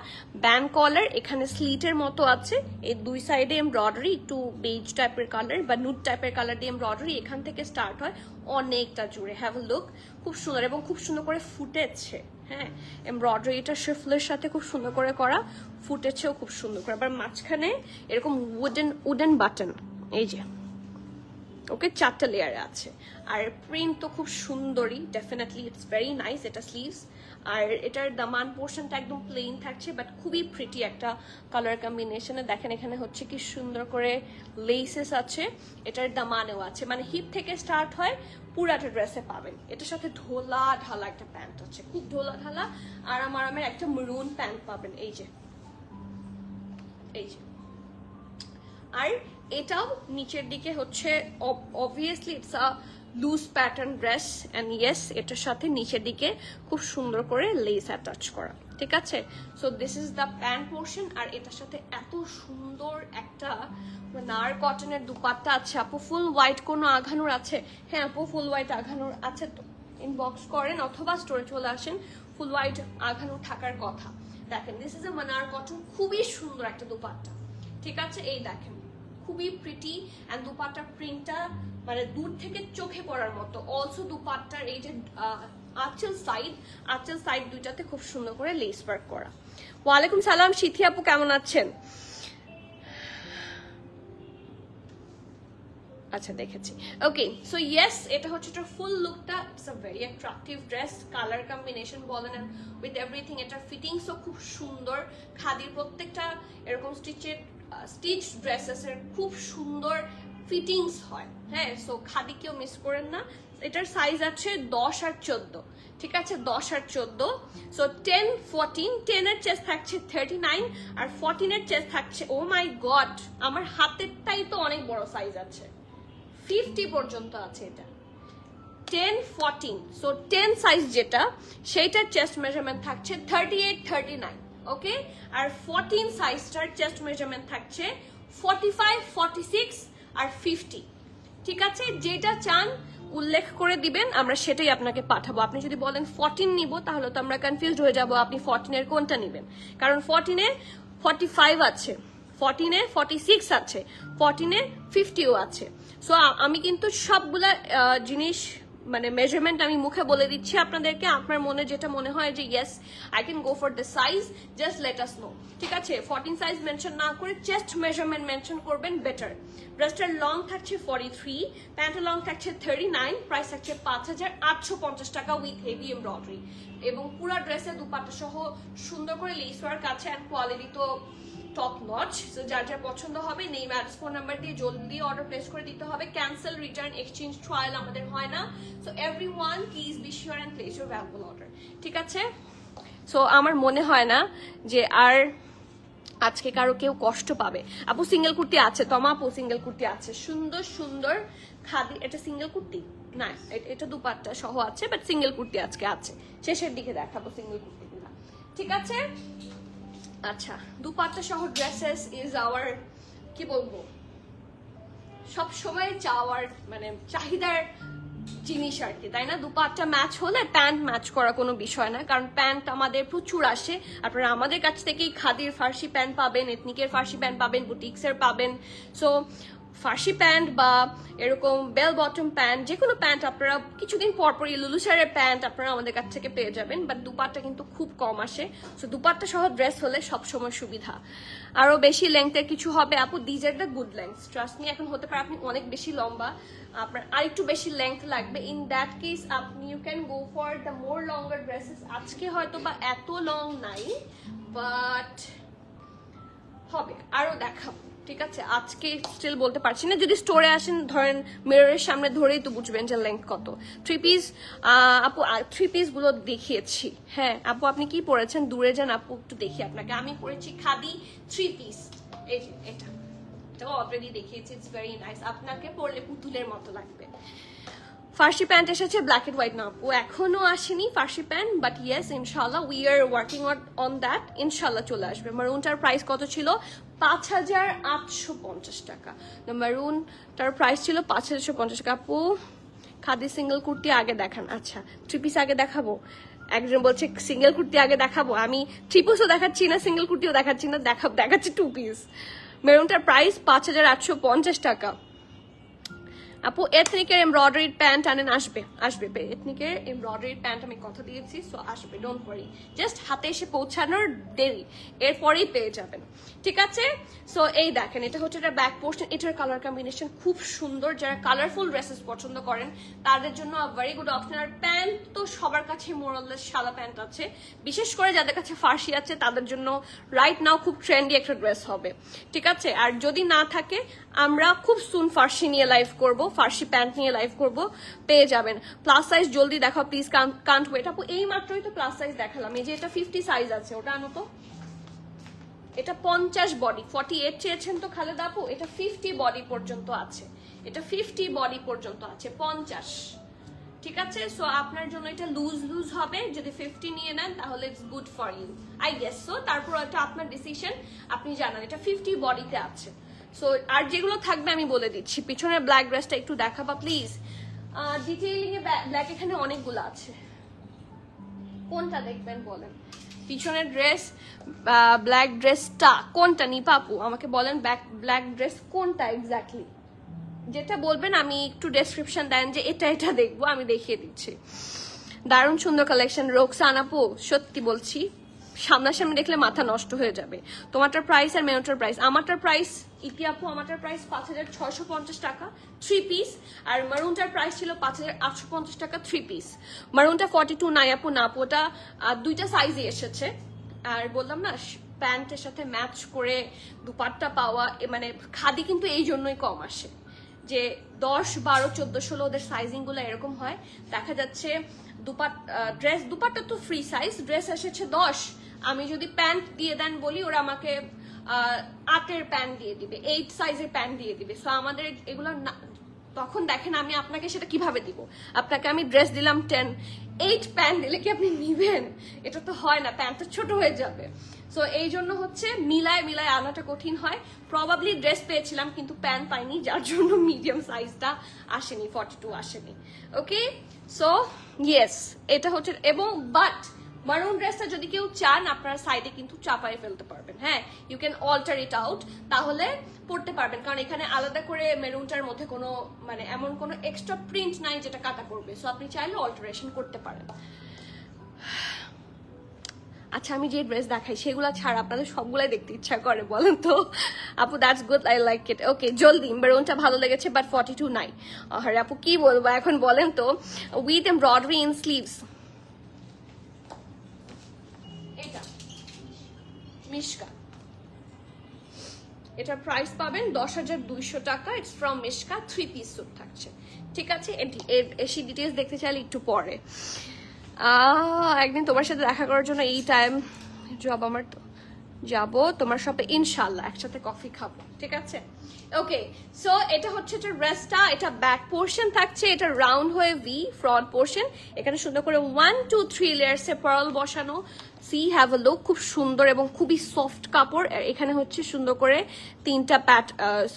ব্যান্ড কলার, এখানে স্লিটের মতো আছে, এই দুই সাইডে এমব্রয়ডারি, একটু বেজ টাইপের কালার বা নুড টাইপের কালার দিয়ে এমব্রয়ডারি এখান থেকে স্টার্ট হয় অনেকটা জুড়ে। হ্যাভ আ লুক, খুব সুন্দর এবং খুব সুন্দর করে ফুটেছে। হ্যাঁ, এমব্রয়ডারিটা শিফলের সাথে খুব সুন্দর করে করা, ফুটেছেও খুব সুন্দর করে। আবার মাঝখানে এরকম উডেন বাটন, এই যে ওকে 4টা লেয়ারে আছে। আর প্রিন্ট তো খুব সুন্দরই, ডেফিনেটলি ইটস ভেরি নাইস। এটা স্লিভস, আর এটার দামান পোর্শনটা একদম প্লেন থাকছে, বাট খুবই প্রিটি একটা কালার কম্বিনেশনে। দেখেন এখানে হচ্ছে কি সুন্দর করে লেসেস আছে, এটার দামানেও আছে, মানে হিপ থেকে স্টার্ট হয়, পুরাটা ড্রেসে পাবেন। এটার সাথে ঢোলা ঢালা একটা প্যান্ট আছে, খুব ঢোলা ঢালা আরামের একটা মেরুন প্যান্ট পাবেন, এই যে এই যে। আর এটাও নিচের দিকে হচ্ছে obviously it's a loose pattern dress, and yes এটার সাথে নিচের দিকে খুব সুন্দর করে লেস অ্যাটাচ করা, ঠিক আছে? So this is the pant portion. আর এটার সাথে এত সুন্দর একটা নার কটনের দুপাট্টা আছে। আপু ফুল হোয়াইট কোনো আঘানুর আছে? হ্যাঁ আপু ফুল হোয়াইট আঘানুর আছে, তো ইনবক্স করেন অথবা স্টোরে চলে আসেন, ফুল হোয়াইট আঘানুর থাকার কথা। দেখেন দিস ইজ এ মানার কটন, খুবই সুন্দর একটা দুপাট্টা, ঠিক আছে? এই দেখেন খুবই প্রিটি, এন্ড দুপাট্টার প্রিন্টটা মানে দূর থেকে চোখে পড়ার মতো। অলসো দুপাট্টার এই যে আঁচল সাইড দুইটাতে খুব সুন্দর করে লেস ওয়ার্ক করা। ওয়ালাইকুম সালাম সিথি আপু, কেমন আছেন? আচ্ছা দেখেছি। ওকে, সো ইয়েস এটা হচ্ছে এটার ফুল লুকটা। It's a very attractive dress, colour combination বলেন উইথ এভরিথিং, এটার ফিটিংসও খুব সুন্দর। খাদির প্রত্যেকটা এরকম স্টিচ ড্রেসেসের খুব সুন্দর ফিটিংস হয়, হ্যাঁ। সো খাদি কেউ মিস করেন না। এটার সাইজ আছে 10 আর 14, ঠিক আছে, 10 আর 14। সো 10, 14, 10 এর চেস্ট থাকছে 39 আর 14 এর চেস্ট থাকছে, ও মাই গড, আমার হাতেরটাই তো অনেক বড় সাইজ আছে, 50 পর্যন্ত আছে এটা। 10, 14, সো 10 সাইজ যেটা সেইটার চেস্ট মেজারমেন্ট থাকছে 38, 39, ওকে। আর 14 সাইজটার চেস্ট মেজারমেন্ট থাকছে 45, 46 আর 50, ঠিক আছে। যেটা চান উল্লেখ করে দিবেন, আমরা সেটাই আপনাকে পাঠাবো। আপনি যদি বলেন 14 নিব, তাহলে তো আমরা কনফিউজড হয়ে যাব আপনি 14 এর কোনটা নেবেন, কারণ 14 এ 45 আছে, 14 এ 46 আছে, 14 এ 50ও আছে। সো আমি কিন্তু সবগুলা জিনিস মানে মেজারমেন্ট আমি মুখে বলে দিচ্ছি আপনাদেরকে। আপনার মনে যেটা মনে হয় যে yes I can go for the size, just let us no, ঠিক আছে। 14 সাইজ মেনশন না করে চেস্ট মেজারমেন্ট মেনশন করবেন, বেটার। ব্রেস্টের লং থাকছে 43, প্যান্টের লং থাকছে 39, প্রাইস থাকছে 5850 টাকা উইথ হেভি এমব্রয়ডারি, এবং পুরো ড্রেসে দুপাট্টা সহ সুন্দর করে লেস ওয়ার্ক আছে, অ্যান্ড কোয়ালিটি তো টপ নচ। সো যার যার পছন্দ হবে নেম অ্যাড্রেস ফোন নাম্বার দিয়ে জলদি অর্ডার প্লেস করে দিতে হবে। ক্যান্সেল, রিটার্ন, এক্সচেঞ্জ, ট্রায়াল আমাদের হয় না। So everyone please be sure and place your valuable order, ঠিক আছে। সো আমার মনে হয় না যে আর আজকে কারো কেউ কষ্ট পাবে। আপু সিঙ্গেল কুর্তি আছে, তমা আপু সিঙ্গেল কুর্তি আছে, সুন্দর সুন্দর খাদি। এটা সিঙ্গেল কুর্তি না, এটা দুপাট্টা সহ আছে, বাট সিঙ্গেল কুর্তি আজকে আছে, শেষের দিকে দেখাবো সিঙ্গেল কুর্তিগুলো, ঠিক আছে। আচ্ছা, দুপাট্টা সহ ড্রেসেস ইজ আওয়ার, কি বলবো, সব সময় চাওয়ার মানে চাহিদার জিনিস আর কি, তাই না। দুপাট্টা ম্যাচ হলে প্যান্ট ম্যাচ করা কোনো বিষয় না, কারণ প্যান্ট আমাদের প্রচুর আসে। আপনারা আমাদের কাছ থেকেই খাদির ফার্সি প্যান্ট পাবেন, এথনিকের ফার্সি প্যান্ট পাবেন, বুটিক্সের পাবেন। সো ফার্সি প্যান্ট বা এরকম বেল বটম প্যান্ট, যে কোনো প্যান্ট আপনারা কিছুদিন পর পরই লুলুসারের প্যান্ট আপনারা আমাদের কাছ থেকে পেয়ে যাবেন, বাট দুপাট্টা কিন্তু খুব কম আসে। সো দুপাট্টা সহ ড্রেস হলে সবসময় সুবিধা। আরো বেশি লেংথের কিছু হবে আপু, these are the good length, trust me. এখন হতে পারে আপনি অনেক বেশি লম্বা, আপনার আরেকটু বেশি লেংথ লাগবে, ইন দ্যাট কেস আপনি you can go for the more longer dresses. আজকে হয়তো বা এত লং নাই, বাট হবে, আরো দেখাবো, ঠিক আছে। আজকে স্টিল বলতে পারছি না, যদি স্টোরে আসেন ধরেন মিররের সামনে ধরেই তো বুঝবেন যে লেংথ কত। 3 পিস আপু, 3 পিস গুলো দেখিয়েছি, হ্যাঁ। আপু আপনি কি পরেছেন, দূরে যান আপু, একটু দেখি আপনাকে। আমি পরেছি খাদি 3 পিস, এই যে এটা অলরেডি দেখিয়েছি, ইটস ভেরি নাইস, আপনাকে পরলে পুতুলের মতো লাগবে। ফার্সি প্যান্ট এসেছে ব্ল্যাক এন্ড হোয়াইট, না আপু এখনো আসেনি ফার্সি প্যান্ট, বাট ইয়েস ইনশাল্লাহ we are working on that, ইনশাল্লাহ চলে আসবে। মারুনটার প্রাইস কত ছিল, 5850 টাকা। মারুনটার প্রাইস ছিল 5850 টাকা। আপু খাদি সিঙ্গেল কুর্তি আগে দেখান, আচ্ছা 3 পিস আগে দেখাবো। একজন বলছে সিঙ্গেল কুর্তি আগে দেখাবো, আমি 3 পিসও দেখাচ্ছি না, সিঙ্গেল কুর্তিও দেখাচ্ছি না, দেখাচ্ছি 2 পিস। মেরুনটার প্রাইস 5850 টাকা। আপু এথনিকের এমব্রয়ডারিড প্যান্ট আনেন, আসবে এথনিকের এমব্রয়ডারিড প্যান্ট আমি কথা দিয়েছি, সো আসবে, ডোন্ট ওয়ারি, জাস্ট হাতে এসে পৌঁছানোর দেরি, এরপরেই পেয়ে যাবেন, ঠিক আছে। সো এই দেখেন, এটা হচ্ছে এটা ব্যাক পোর্শন, এটার কালার কম্বিনেশন খুব সুন্দর। যারা কালারফুল ড্রেসেস পছন্দ করেন তাদের জন্য ভেরি গুড অপশন। আর প্যান্ট তো সবার কাছে মোরাললেস সাদা প্যান্ট আছে, বিশেষ করে যাদের কাছে ফার্সি আছে তাদের জন্য রাইট নাও খুব ট্রেন্ডি একটা ড্রেস হবে, ঠিক আছে। আর যদি না থাকে, আমরা খুব সুন ফার্সি নিয়ে লাইভ করবো, ফার্সি প্যান্ট নিয়ে লাইভ করব, পেয়ে যাবেন। প্লাস সাইজ জলদি দেখাও প্লিজ, কান্ট ওয়েট। আপু এই মাত্রই তো প্লাস সাইজ দেখালাম, এই যে এটা 50 সাইজ আছে, ওটা আনো তো। এটা 50 বডি, 48 চেয়েছেন তো খালেদা আপু, এটা 50 বডি পর্যন্ত আছে, এটা 50 বডি পর্যন্ত আছে, 50, ঠিক আছে। সো আপনার জন্য এটা লুজ হবে, যদি 50 নিয়ে নেন তাহলে it's good for you, I guess so. তারপর এটা আপনার ডিসিশন, আপনি জানান। এটা 50 বডিতে আছে। সো আর যেগুলো থাকবে আমি বলে দিচ্ছি। পিছনের ব্ল্যাক ড্রেসটা একটু দেখাবা প্লিজ, ডিটেইলিং এ ব্ল্যাক এখানে অনেকগুলো আছে, কোনটা দেখবেন বলেন। পিছনের ড্রেস ব্ল্যাক ড্রেসটা কোনটা নিপা আপু, আমাকে বলেন ব্ল্যাক ড্রেস কোনটা এক্স্যাক্টলি, যেটা বলবেন আমি একটু ডেসক্রিপশন দেন যে এটা দেখবো, আমি দেখিয়ে দিচ্ছি। দারুণ সুন্দর কালেকশন রোকসান আপু, সত্যি বলছি সামনাসামনি দেখলে মাথা নষ্ট হয়ে যাবে। তোমারটার প্রাইস আর মেনুটার প্রাইস, আমারটার প্রাইস ইতি আপু, আমারটার প্রাইস 5650 টাকা 3 পিস, আর মারুনটার প্রাইস ছিল 5850 টাকা 3 পিস। মারুনটা 42 নাই আপু, না আপু ওটা 2টা সাইজে এসেছে। আর বললাম না প্যান্টের সাথে ম্যাচ করে দুপাট্টা পাওয়া, মানে খাদি কিন্তু এই জন্যই কম আসে, যে 10, 12, 14, 16 ওদের সাইজিং গুলো এরকম হয়। দেখা যাচ্ছে ড্রেস দুপাট্টা তো ফ্রি সাইজ, ড্রেস এসেছে 10, আমি যদি প্যান্ট দিয়ে দেন বলি ওরা আমাকে 8-এর প্যান্ট দিয়ে দিবে, 8 সাইজের প্যান্ট দিয়ে দিবে। সো আমাদের এগুলো তখন দেখেন আমি আপনাকে সেটা কিভাবে দিব, আপনাকে আমি ড্রেস দিলাম 10, 8 প্যান্ট দিলে কি আপনি নিবেন? এটা তো হয় না, প্যান্ট তো ছোট হয়ে যাবে। সো এই জন্য হচ্ছে মিলায় আনাটা কঠিন হয়। প্রবাবলি ড্রেস পেয়েছিলাম কিন্তু প্যান্ট পাইনি, যার জন্য মিডিয়াম সাইজটা আসেনি, 42 আসেনি। ওকে, সো ইয়েস এটা হচ্ছে। এবং বাট মারুন ড্রেসটা যদি কেউ চান আপনারা সাইডে কিন্তু চাপায় ফেলতে পারবেন, হ্যাঁ, you can alter it out, তাহলে পড়তে পারবেন। কারণ এখানে আলাদা করে মেরুনটার মধ্যে কোনো মানে এমন কোনো এক্সট্রা প্রিন্ট নাই যেটা কাটা করবে, সো আপনি চাইলে অল্টারেশন করতে পারেন। আচ্ছা আমি যে ড্রেস দেখাই সেগুলো ছাড়া আপনাদের সবগুলাই দেখতে ইচ্ছা করে বলেন তো? আপু that's good, I like it. Okay জলদি, মেরুনটা ভালো লেগেছে বাট 42 নাই। আরে আপু কি বলবো এখন বলেন তো? উইথ এমব্রয়ডারি ইন স্লিভস, এটা মিশকা, এটার প্রাইস পাবেন 10,200 টাকা। It's from Mishka, 3 piece suit থাকছে, ঠিক আছে? এসি ডিটেলস দেখতে চাইলে একটু পরে। একদিন তোমার সাথে দেখা করার জন্য এই টাইম জব আমার, তো যাবো তোমার সাথে ইনশাল্লাহ, একসাথে কফি খাবো, ঠিক আছে? ওকে, সো এটা হচ্ছে যে ড্রেসটা, এটা ব্যাক পোর্শন থাকছে, এটা রাউন্ড হয়ে ভি ফ্রন্ট পোর্শন, এখানে সুন্দর করে 1, 2, 3 লেয়ার্সে পার্ল বসানো। সি হ্যাভ আ লুক, খুব সুন্দর এবং খুবই সফট কাপড়। এখানে হচ্ছে সুন্দর করে 3টা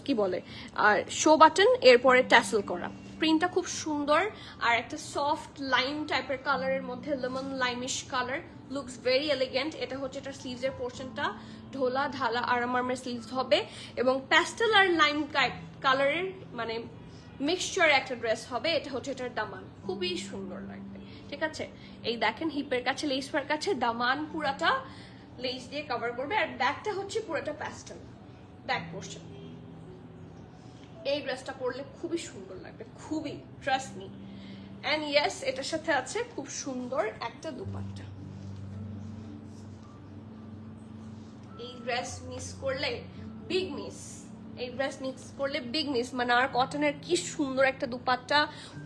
কি বলে আর শো বাটন, এরপরে ট্যাসেল করা, প্রিন্টটা খুব সুন্দর। আর একটা সফট লাইম টাইপের কালারের মধ্যে lemon limeish colour, looks very elegant. এটা হচ্ছে এটার স্লিভসের পোর্শনটা, ঢোলা ঢালা আরামের স্লিভস হবে এবং প্যাস্টেল আর লাইম কালারের মানে মিক্সচার একটা ড্রেস হবে। এটা হচ্ছে এটার দামান, খুবই সুন্দর লাগবে, ঠিক আছে? এই দেখেন হিপের কাছে লেস পার কাছে দামান পুরাটা লেস দিয়ে কভার করবে, আর ব্যাকটা হচ্ছে পুরাটা প্যাস্টেল ব্যাক পোর্শন। এই ড্রেসটা পরলে খুবই সুন্দর লাগবে, খুবই, ট্রাস্ট মি। এন্ড ইয়েস এটার সাথে আছে খুব সুন্দর একটা দুপাট্টা। এই ড্রেস মিস করলে বিগ মিস, এই ড্রেস মিস করলে বিগ মিস। মানে আর কটনের কি সুন্দর একটা দুপাট্টা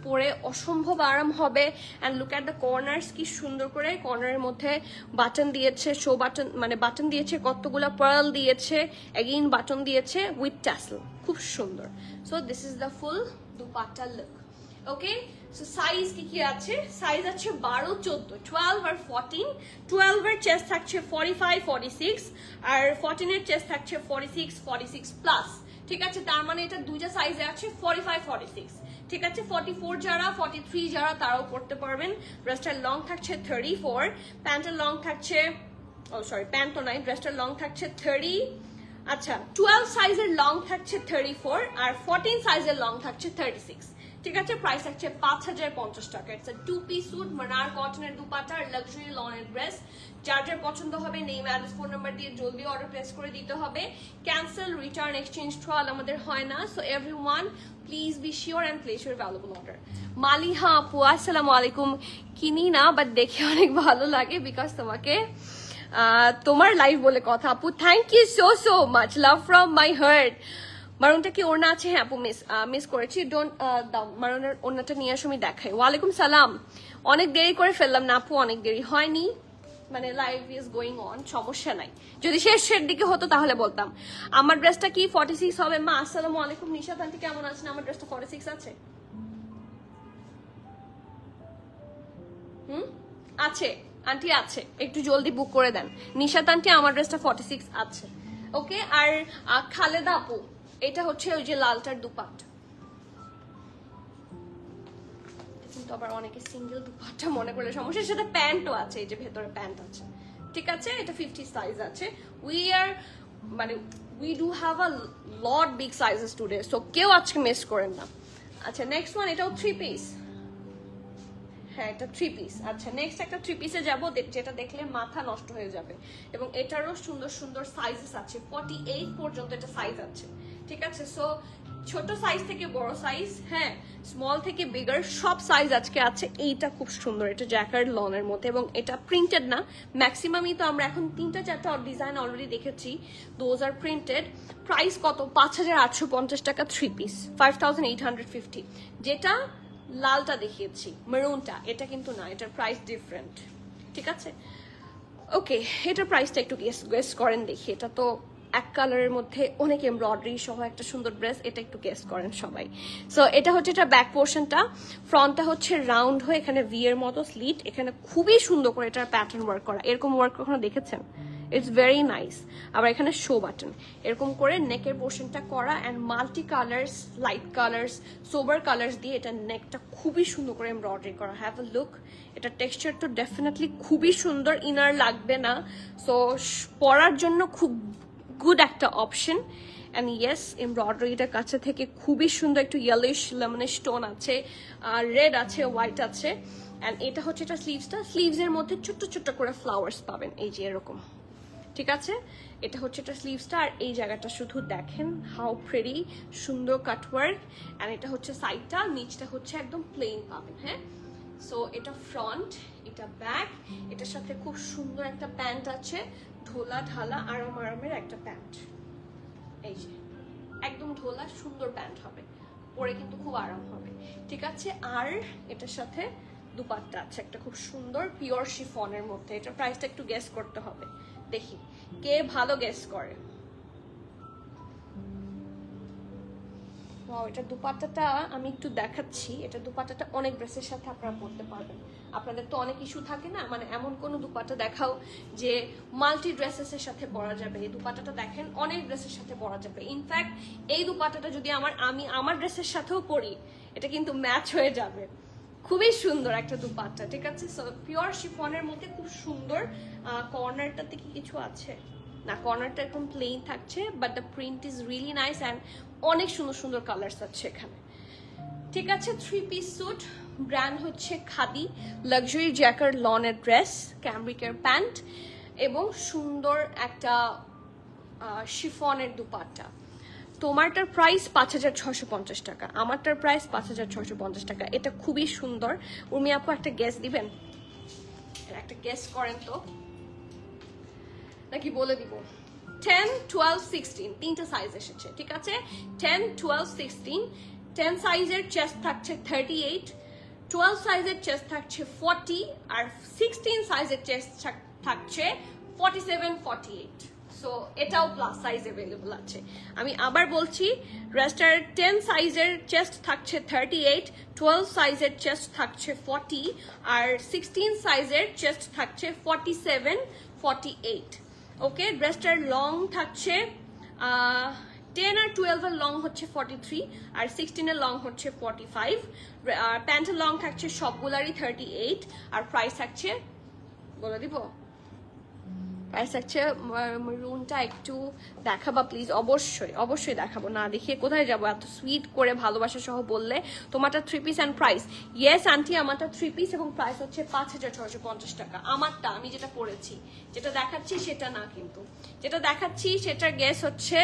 পরে অসম্ভব আরাম হবে। And look at the corners, কি সুন্দর করে কর্নারের মধ্যে বাটন দিয়েছে, শো বাটন মানে বাটন দিয়েছে, কতগুলা পার্ল দিয়েছে, এগেইন বাটন দিয়েছে উইথ ট্যাসেল, খুব সুন্দর। So this is the full dupatta look. Okay, so size কি আছে? সাইজ আছে 12, 14, 12 আর 14। 12 এর চেস্ট থাকছে 45, 46 আর 14 এর চেস্ট থাকছে 46, 46 প্লাস, ঠিক আছে? তার মানে এটা দুইটা সাইজে আছে 45, 46, ঠিক আছে? 44 যারা, 43 যারা তারাও পড়তে পারবেন। ড্রেসটার লং থাকছে 34, প্যান্টের লং থাকছে প্যান্ট তো নাই, ড্রেসটার লং থাকছে 30। আচ্ছা 12 সাইজের লং থাকছে 34 আর 14 সাইজের লং থাকছে 36, ঠিক আছে? প্রাইস থাকছে 5,050 টাকা। ইটস আ 2 পিস স্যুট, মানার কটনের দুপাট্টা আর লাক্সারি লনের ড্রেস। যার যার পছন্দ হবে নেম অ্যাড্রেস ফোন নাম্বার দিয়ে জলদি অর্ডার প্লেস করে দিতে হবে। ক্যান্সেল, রিটার্ন, এক্সচেঞ্জ ট্রায়াল আমাদের হয় না। So everyone please be sure and place your valuable order. Maliha আপু আসসালামু আলাইকুম। কিনি না বাট দেখে অনেক ভালো লাগে বিকজ তোমাকে তোমার লাইভ বলে কথা আপু। Thank you so much, love from my heart. মারুনটা কি ওড়না আছে? হ্যাঁ আপু মিস করেছি, ডোন্ট দাও মারুনের ওড়নাটা নিয়ে আসো আমি দেখাই। ওয়ালাইকুম সালাম, অনেক দেরি করে ফেললাম না আপু, অনেক দেরি হয়নি, মানে লাইভ ইজ গোয়িং অন, সমস্যা নাই। যদি শেষের দিকে হতো তাহলে বলতাম। আমার ড্রেসটা কি 46 হবে? মা আসসালামু আলাইকুম, নিশাত আন্টি কেমন আছেন? আমার ড্রেসটা 46 আছে? আছে আন্টি, আছে, একটু জলদি বুক করে দেন। নিশাত আন্টি আমার ড্রেসটা 46 আছে। ওকে, আর খালেদা আপু এটা হচ্ছে ওই যে লালটার দুপাট্টা, কিন্তু আবার অনেকে সিঙ্গেল দুপাট্টা মনে করলে সমস্যা, সাথে প্যান্টও আছে, এই যে ভেতরে প্যান্ট আছে, ঠিক আছে? এটা 50 সাইজ আছে। We do have a lot big sizes today, so কেউ আজকে মিস করেন না। আচ্ছা নেক্সট ওয়ান, এটাও 3 পিস, হ্যাঁ এটা 3 পিস। আচ্ছা নেক্সট একটা 3 পিসে যাবো যেটা দেখলে মাথা নষ্ট হয়ে যাবে, এবং এটারও সুন্দর সুন্দর সাইজেস আছে, 48 পর্যন্ত এটা সাইজ আছে, ঠিক আছে? সো ছোট সাইজ থেকে বড় সাইজ, হ্যাঁ স্মল থেকে বিগার, সব সাইজ আজকে আছে। এইটা খুব সুন্দর, এটা জ্যাকার্ড লনের মধ্যে এবং এটা প্রিন্টেড না, ম্যাক্সিমামই তো আমরা এখন 3-4টা ডিজাইন অলরেডি দেখেছি, দোজ আর প্রিন্টেড। প্রাইস কত? 5850 টাকা 3 পিস, 5850। যেটা লালটা দেখিয়েছি মেরুনটা, এটা কিন্তু না, এটার প্রাইস ডিফারেন্ট, ঠিক আছে? ওকে, এটার প্রাইসটা একটু গেস করেন দেখি। এটা তো এক কালারের মধ্যে অনেক এমব্রয়ডারি সহ একটা সুন্দর ড্রেস, এটা একটু গেস করেন সবাই। সো এটা হচ্ছে এটা ব্যাক পোর্শনটা, ফ্রন্টটা হচ্ছে রাউন্ড হয়ে এখানে ভি এর মতো স্লিট, এখানে খুবই সুন্দর করে এটার প্যাটার্ন ওয়ার্ক করা। এরকম ওয়ার্ক কখনো দেখেছেন? It's very nice. আবার এখানে শো বাটন এরকম করে নেকের পোর্শনটা করা, and multi colours, light colours, sober colours দিয়ে এটা নেকটা খুবই সুন্দর করে এমব্রয়ডারি করা। হ্যাভ আ লুক, এটা টেক্সচার তো ডেফিনেটলি খুবই সুন্দর, ইনার লাগবে না, সো পরার জন্য খুব গুড একটা অপশন। অ্যান্ড ইয়েস, এমব্রয়ডারিটার কাছে থেকে খুবই সুন্দর, একটু ইয়েলোইশ লেমনের স্টোন আছে, আর রেড আছে, হোয়াইট আছে। অ্যান্ড এটা হচ্ছে এটা স্লিভসটা, স্লিভসের মধ্যে ছোট্ট ছোট্ট করে ফ্লাওয়ার্স পাবেন, এই যে এরকম, ঠিক আছে? এটা হচ্ছে এটা স্লিভসটা, আর এই জায়গাটা শুধু দেখেন হাউ প্রিটি, সুন্দর কাটওয়ার্ক। অ্যান্ড এটা হচ্ছে সাইডটা, নিচটা হচ্ছে একদম প্লেন পাবেন, হ্যাঁ। সো এটা ফ্রন্ট, এটা ব্যাক, এটার সাথে খুব সুন্দর একটা প্যান্ট আছে, ঢোলা ঢালা আরামের একটা প্যান্ট, এই যে একদম ঢোলা সুন্দর প্যান্ট হবে, পরে কিন্তু খুব আরাম হবে, ঠিক আছে? আর এটার সাথে দুপাট্টা আছে একটা খুব সুন্দর পিওর শিফনের মধ্যে। এটা প্রাইসটা একটু গেস করতে হবে, দেখি কে ভালো গেস করে। এটা দুপাট্টাটা আমি একটু দেখাচ্ছি, এটা দুপাট্টাটা অনেক ড্রেসের সাথে আপনারা পরতে পারবেন। আপনাদের তো অনেক ইস্যু থাকে না, মানে এমন কোন দুপাট্টা দেখাও যে মাল্টি ড্রেসেসের সাথে পরা যাবে। এই দুপাট্টাটা দেখেন অনেক ড্রেসের সাথে পরা যাবে। ইনফ্যাক্ট এই দুপাট্টাটা যদি আমি আমার ড্রেসের সাথেও পরি, এটা কিন্তু ম্যাচ হয়ে যাবে। খুবই সুন্দর একটা দুপাট্টা, ঠিক আছে? সো পিওর শিফনের মধ্যে খুব সুন্দর। কর্নারটাতে কি কিছু আছে না, কর্নারটা একদম প্লেন থাকছে, but the print is really nice and অনেক সুন্দর সুন্দর কালার্স আছে এখানে, ঠিক আছে? 3 পিস স্যুট, ব্র্যান্ড হচ্ছে খাদি, লাক্সারি জ্যাকার্ড লনের ড্রেস, ক্যামব্রিকের প্যান্ট এবং সুন্দর একটা শিফনের দুপাট্টা। তোমারটার প্রাইস 5650 টাকা, আমারটার প্রাইস 5650 টাকা। এটা খুবই সুন্দর। উর্মি আপু একটা গেস দিবেন? একটা গেস করেন তো, নাকি বলে দিব? 10, 12, 16 তিনটা সাইজ এসেছে, ঠিক আছে? 10, 12, 16। 10 সাইজের চেস্ট থাকছে 38, 12 সাইজের চেস্ট থাকছে 40, আর 16 সাইজের চেস্ট থাকছে 47, 48। সো এটাও প্লাস সাইজ অ্যাভেলেবল আছে। আমি আবার বলছি, ড্রেসটার 10 সাইজের চেস্ট থাকছে 38, 12 সাইজের চেস্ট থাকছে 40, আর 16 সাইজের চেস্ট থাকছে 47, 48। ওকে, ড্রেসটার লং থাকছে 10 আর 12 এর লং হচ্ছে 43, আর 16 এর লং হচ্ছে 45, আর প্যান্টের লং থাকছে সবগুলারই 38, আর প্রাইস থাকছে বলে দিব, প্রাইস থাকছে মেরুনটা একটু দেখাবা প্লিজ। অবশ্যই অবশ্যই দেখাবো, না দেখিয়ে কোথায় যাবো? এত সুইট করে ভালোবাসা সহ বললে। তোমারটা 3 piece and price? Yes aunty, আমারটা 3 পিস এবং প্রাইস হচ্ছে 5650 টাকা। আমারটা আমি যেটা পরেছি, যেটা দেখাচ্ছি সেটা না, কিন্তু যেটা দেখাচ্ছি সেটার গেস হচ্ছে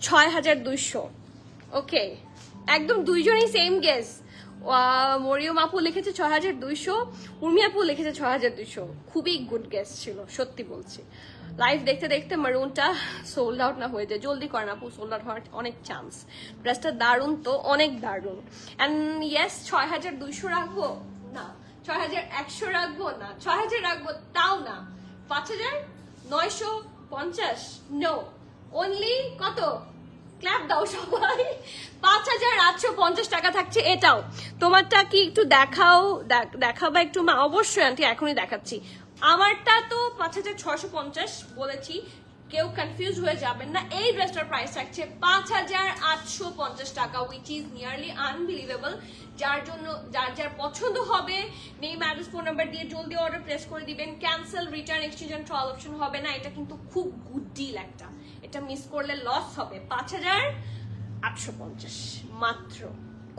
6200। ওকে, একদম দুইজনই সেম গেস। মরিয়ম আপু লিখেছে 6200, উর্মি আপু লিখেছে 6200। খুবই গুড গেস ছিল, সত্যি বলছি। লাইভ দেখতে দেখতে মারুনটা সোল্ড আউট না হয়ে যায়, জলদি করেন আপু, সোল্ড আউট হওয়ার অনেক চান্স। ড্রেসটা দারুণ তো, অনেক দারুণ। অ্যান্ড ইয়েস, 6200 রাখবো না, 6100 রাখবো না, 6000 রাখবো তাও না, 5950। নো, অনলি কত? ক্ল্যাপ দাও সবাই। 5850 টাকা থাকছে এটাও। তোমারটা কি একটু দেখাও, দেখাবা একটু? মা অবশ্যই আন্টি, এখনই দেখাচ্ছি। আমারটা তো 5650 বলেছি, কেউ কনফিউজ হয়ে যাবেন না। এই ড্রেসটার প্রাইস থাকছে 5850 টাকা, উইচ ইজ নিয়ারলি আনবিলিভেবল। যার জন্য যার পছন্দ হবে, নেম অ্যাড্রেস ফোন নাম্বার দিয়ে জলদি অর্ডার প্লেস করে দিবেন। Cancel, return, exchange and trial option হবে না। এটা কিন্তু খুব গুড ডিল একটা, এটা মিস করলে লস হবে। 5850 মাত্র,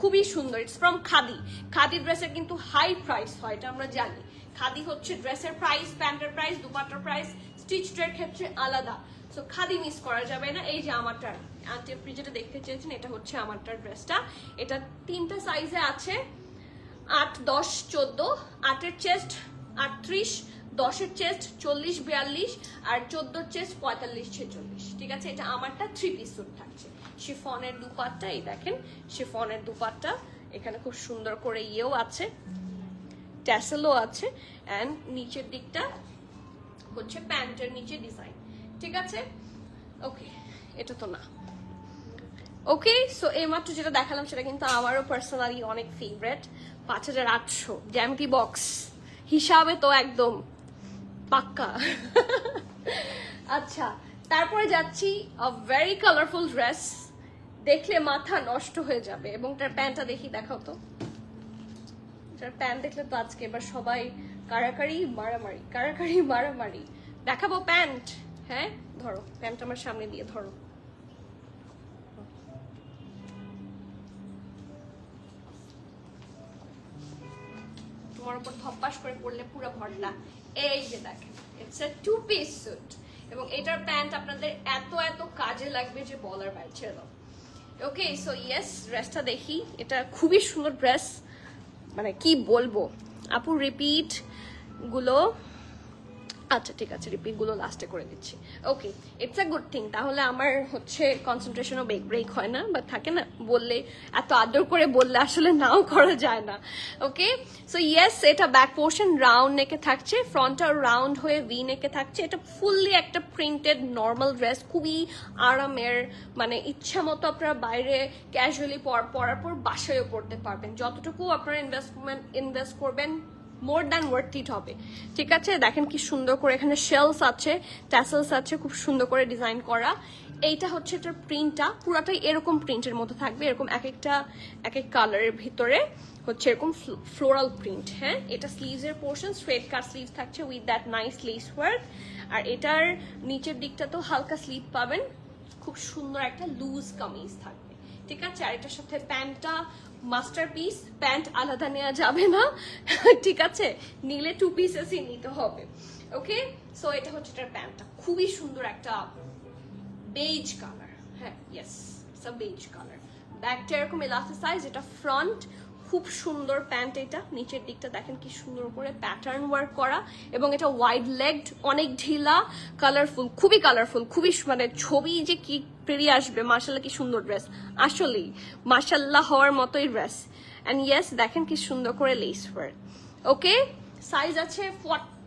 খুবই সুন্দর। It's from khadi. খাদি ড্রেসের কিন্তু হাই প্রাইস হয়, এটা আমরা জানি। খাদি হচ্ছে ড্রেসের প্রাইস, প্যান্টের প্রাইস, দুপাট্টার প্রাইস, স্টিচডের ক্ষেত্রে আলাদা। সো খাদি মিস করা যাবে না। এই যে আমারটার আন্টি আপনি যেটা দেখতে চেয়েছেন, এটা হচ্ছে আমারটার ড্রেসটা। এটা 3টা সাইজে আছে, 8, 10, 14। 8-এর চেস্ট 38, 10-এর চেস্ট 40, 42 আর 14-এর চেস্ট 45, 46। ঠিক আছে, এটা আমারটা 3 পিস স্যুট থাকছে। শিফনের দুপাট্টা, এই দেখেন শিফনের দুপাট্টা, এখানে খুব সুন্দর করে ইয়েও আছে, ট্যাসেলও আছে, এন্ড নিচের দিকটা হচ্ছে প্যান্টের নিচে ডিজাইন। ঠিক আছে, ওকে এটা তো না। ওকে, সো এইমাত্র যেটা দেখালাম সেটা কিন্তু আমারও পার্সোনালি অনেক ফেভারেট। 5800 জ্যামিতি বক্স হিসাবে তো একদম পাক্কা। আচ্ছা, তারপরে যাচ্ছি ভেরি কালারফুল ড্রেস, দেখলে মাথা নষ্ট হয়ে যাবে। এবং তার প্যান্টটা দেখি, দেখাও তো। তার প্যান্ট দেখলে তো আজকে এবার সবাই কারাকারি মারামারি। দেখাবো প্যান্ট? হ্যাঁ ধরো, প্যান্ট আমার সামনে দিয়ে ধরো। তোমার উপর ধপ্পাস করে পড়লে পুরো ভরলা। এই যে দেখেন, ইটস আ 2 পিস স্যুট এবং এটার প্যান্ট আপনাদের এত এত কাজে লাগবে যে বলার বাইরে। ছেড়ে দাও। ওকে, সো ইয়েস, ড্রেসটা দেখি। এটা খুবই সুন্দর ড্রেস, মানে কি বলবো আপু। রিপিট গুলো, আচ্ছা ঠিক আছে, রিপিট গুলো লাস্টে করে দিচ্ছি। ওকে, ইটস আ গুড থিং। তাহলে আমার হচ্ছে কনসেন্ট্রেশনও ব্রেক হয় না, বা থাকে না বললে, এত আদর করে বললে আসলে নাও করা যায় না। ওকে, সো ইয়েস, এটা ব্যাক পোর্শন রাউন্ড নেকে থাকছে, ফ্রন্টটা রাউন্ড হয়ে ভি নেকে থাকছে। এটা ফুললি একটা প্রিন্টেড নর্মাল ড্রেস, খুবই আরামের, মানে ইচ্ছা মতো আপনারা বাইরে ক্যাজুয়ালি পরার পর বাসায়ও পড়তে পারবেন। যতটুকু আপনারা ইনভেস্ট করবেন মোর দ্যান ওয়ার্থ ইট হবে। ঠিক আছে, দেখেন কি সুন্দর করে এখানে শেলস আছে, ট্যাসেলস আছে, খুব সুন্দর করে ডিজাইন করা। এইটা হচ্ছে এটার প্রিন্টটা, পুরাটাই এরকম প্রিন্টের মতো থাকবে, এরকম এক এক কালারের ভিতরে হচ্ছে এরকম ফ্লোরাল প্রিন্ট। হ্যাঁ, এটা স্লিভস এর পোর্শন, স্ট্রেট কাট স্লিভস থাকছে with that nice lace work. আর এটার নিচের দিকটা তো হালকা স্লিভ পাবেন, খুব সুন্দর একটা লুজ কামিজ থাকবে। ঠিক আছে, আর এটার সাথে প্যান্টটা মাস্টারপিস, প্যান্ট আলাদা নেওয়া যাবে না। ঠিক আছে, নিলে 2 পিসেসই নিতে হবে। ওকে, সো এটা হচ্ছে এটার প্যান্টটা, খুবই সুন্দর একটা বেজ কালার। হ্যাঁ, yes, it's a beige colour. ব্যাকটা এরকম এলাস্টিসাইজ, এটা ফ্রন্ট, খুব সুন্দর প্যান্ট। এটা নিচের দিকটা দেখেন কি সুন্দর করে প্যাটার্ন ওয়ার্ক করা, এবং এটা ওয়াইড লেগড, অনেক ঢিলা, কালারফুল, খুবই কালারফুল, খুবই মানে ছবি যে কি বেরিয়ে আসবে। মাশাআল্লাহ কি সুন্দর ড্রেস, আসলেই মাশাআল্লাহ হওয়ার মতোই ড্রেস। এন্ড ইয়েস, দেখেন কি সুন্দর করে লেস ওয়ার্ক। ওকে, সাইজ আছে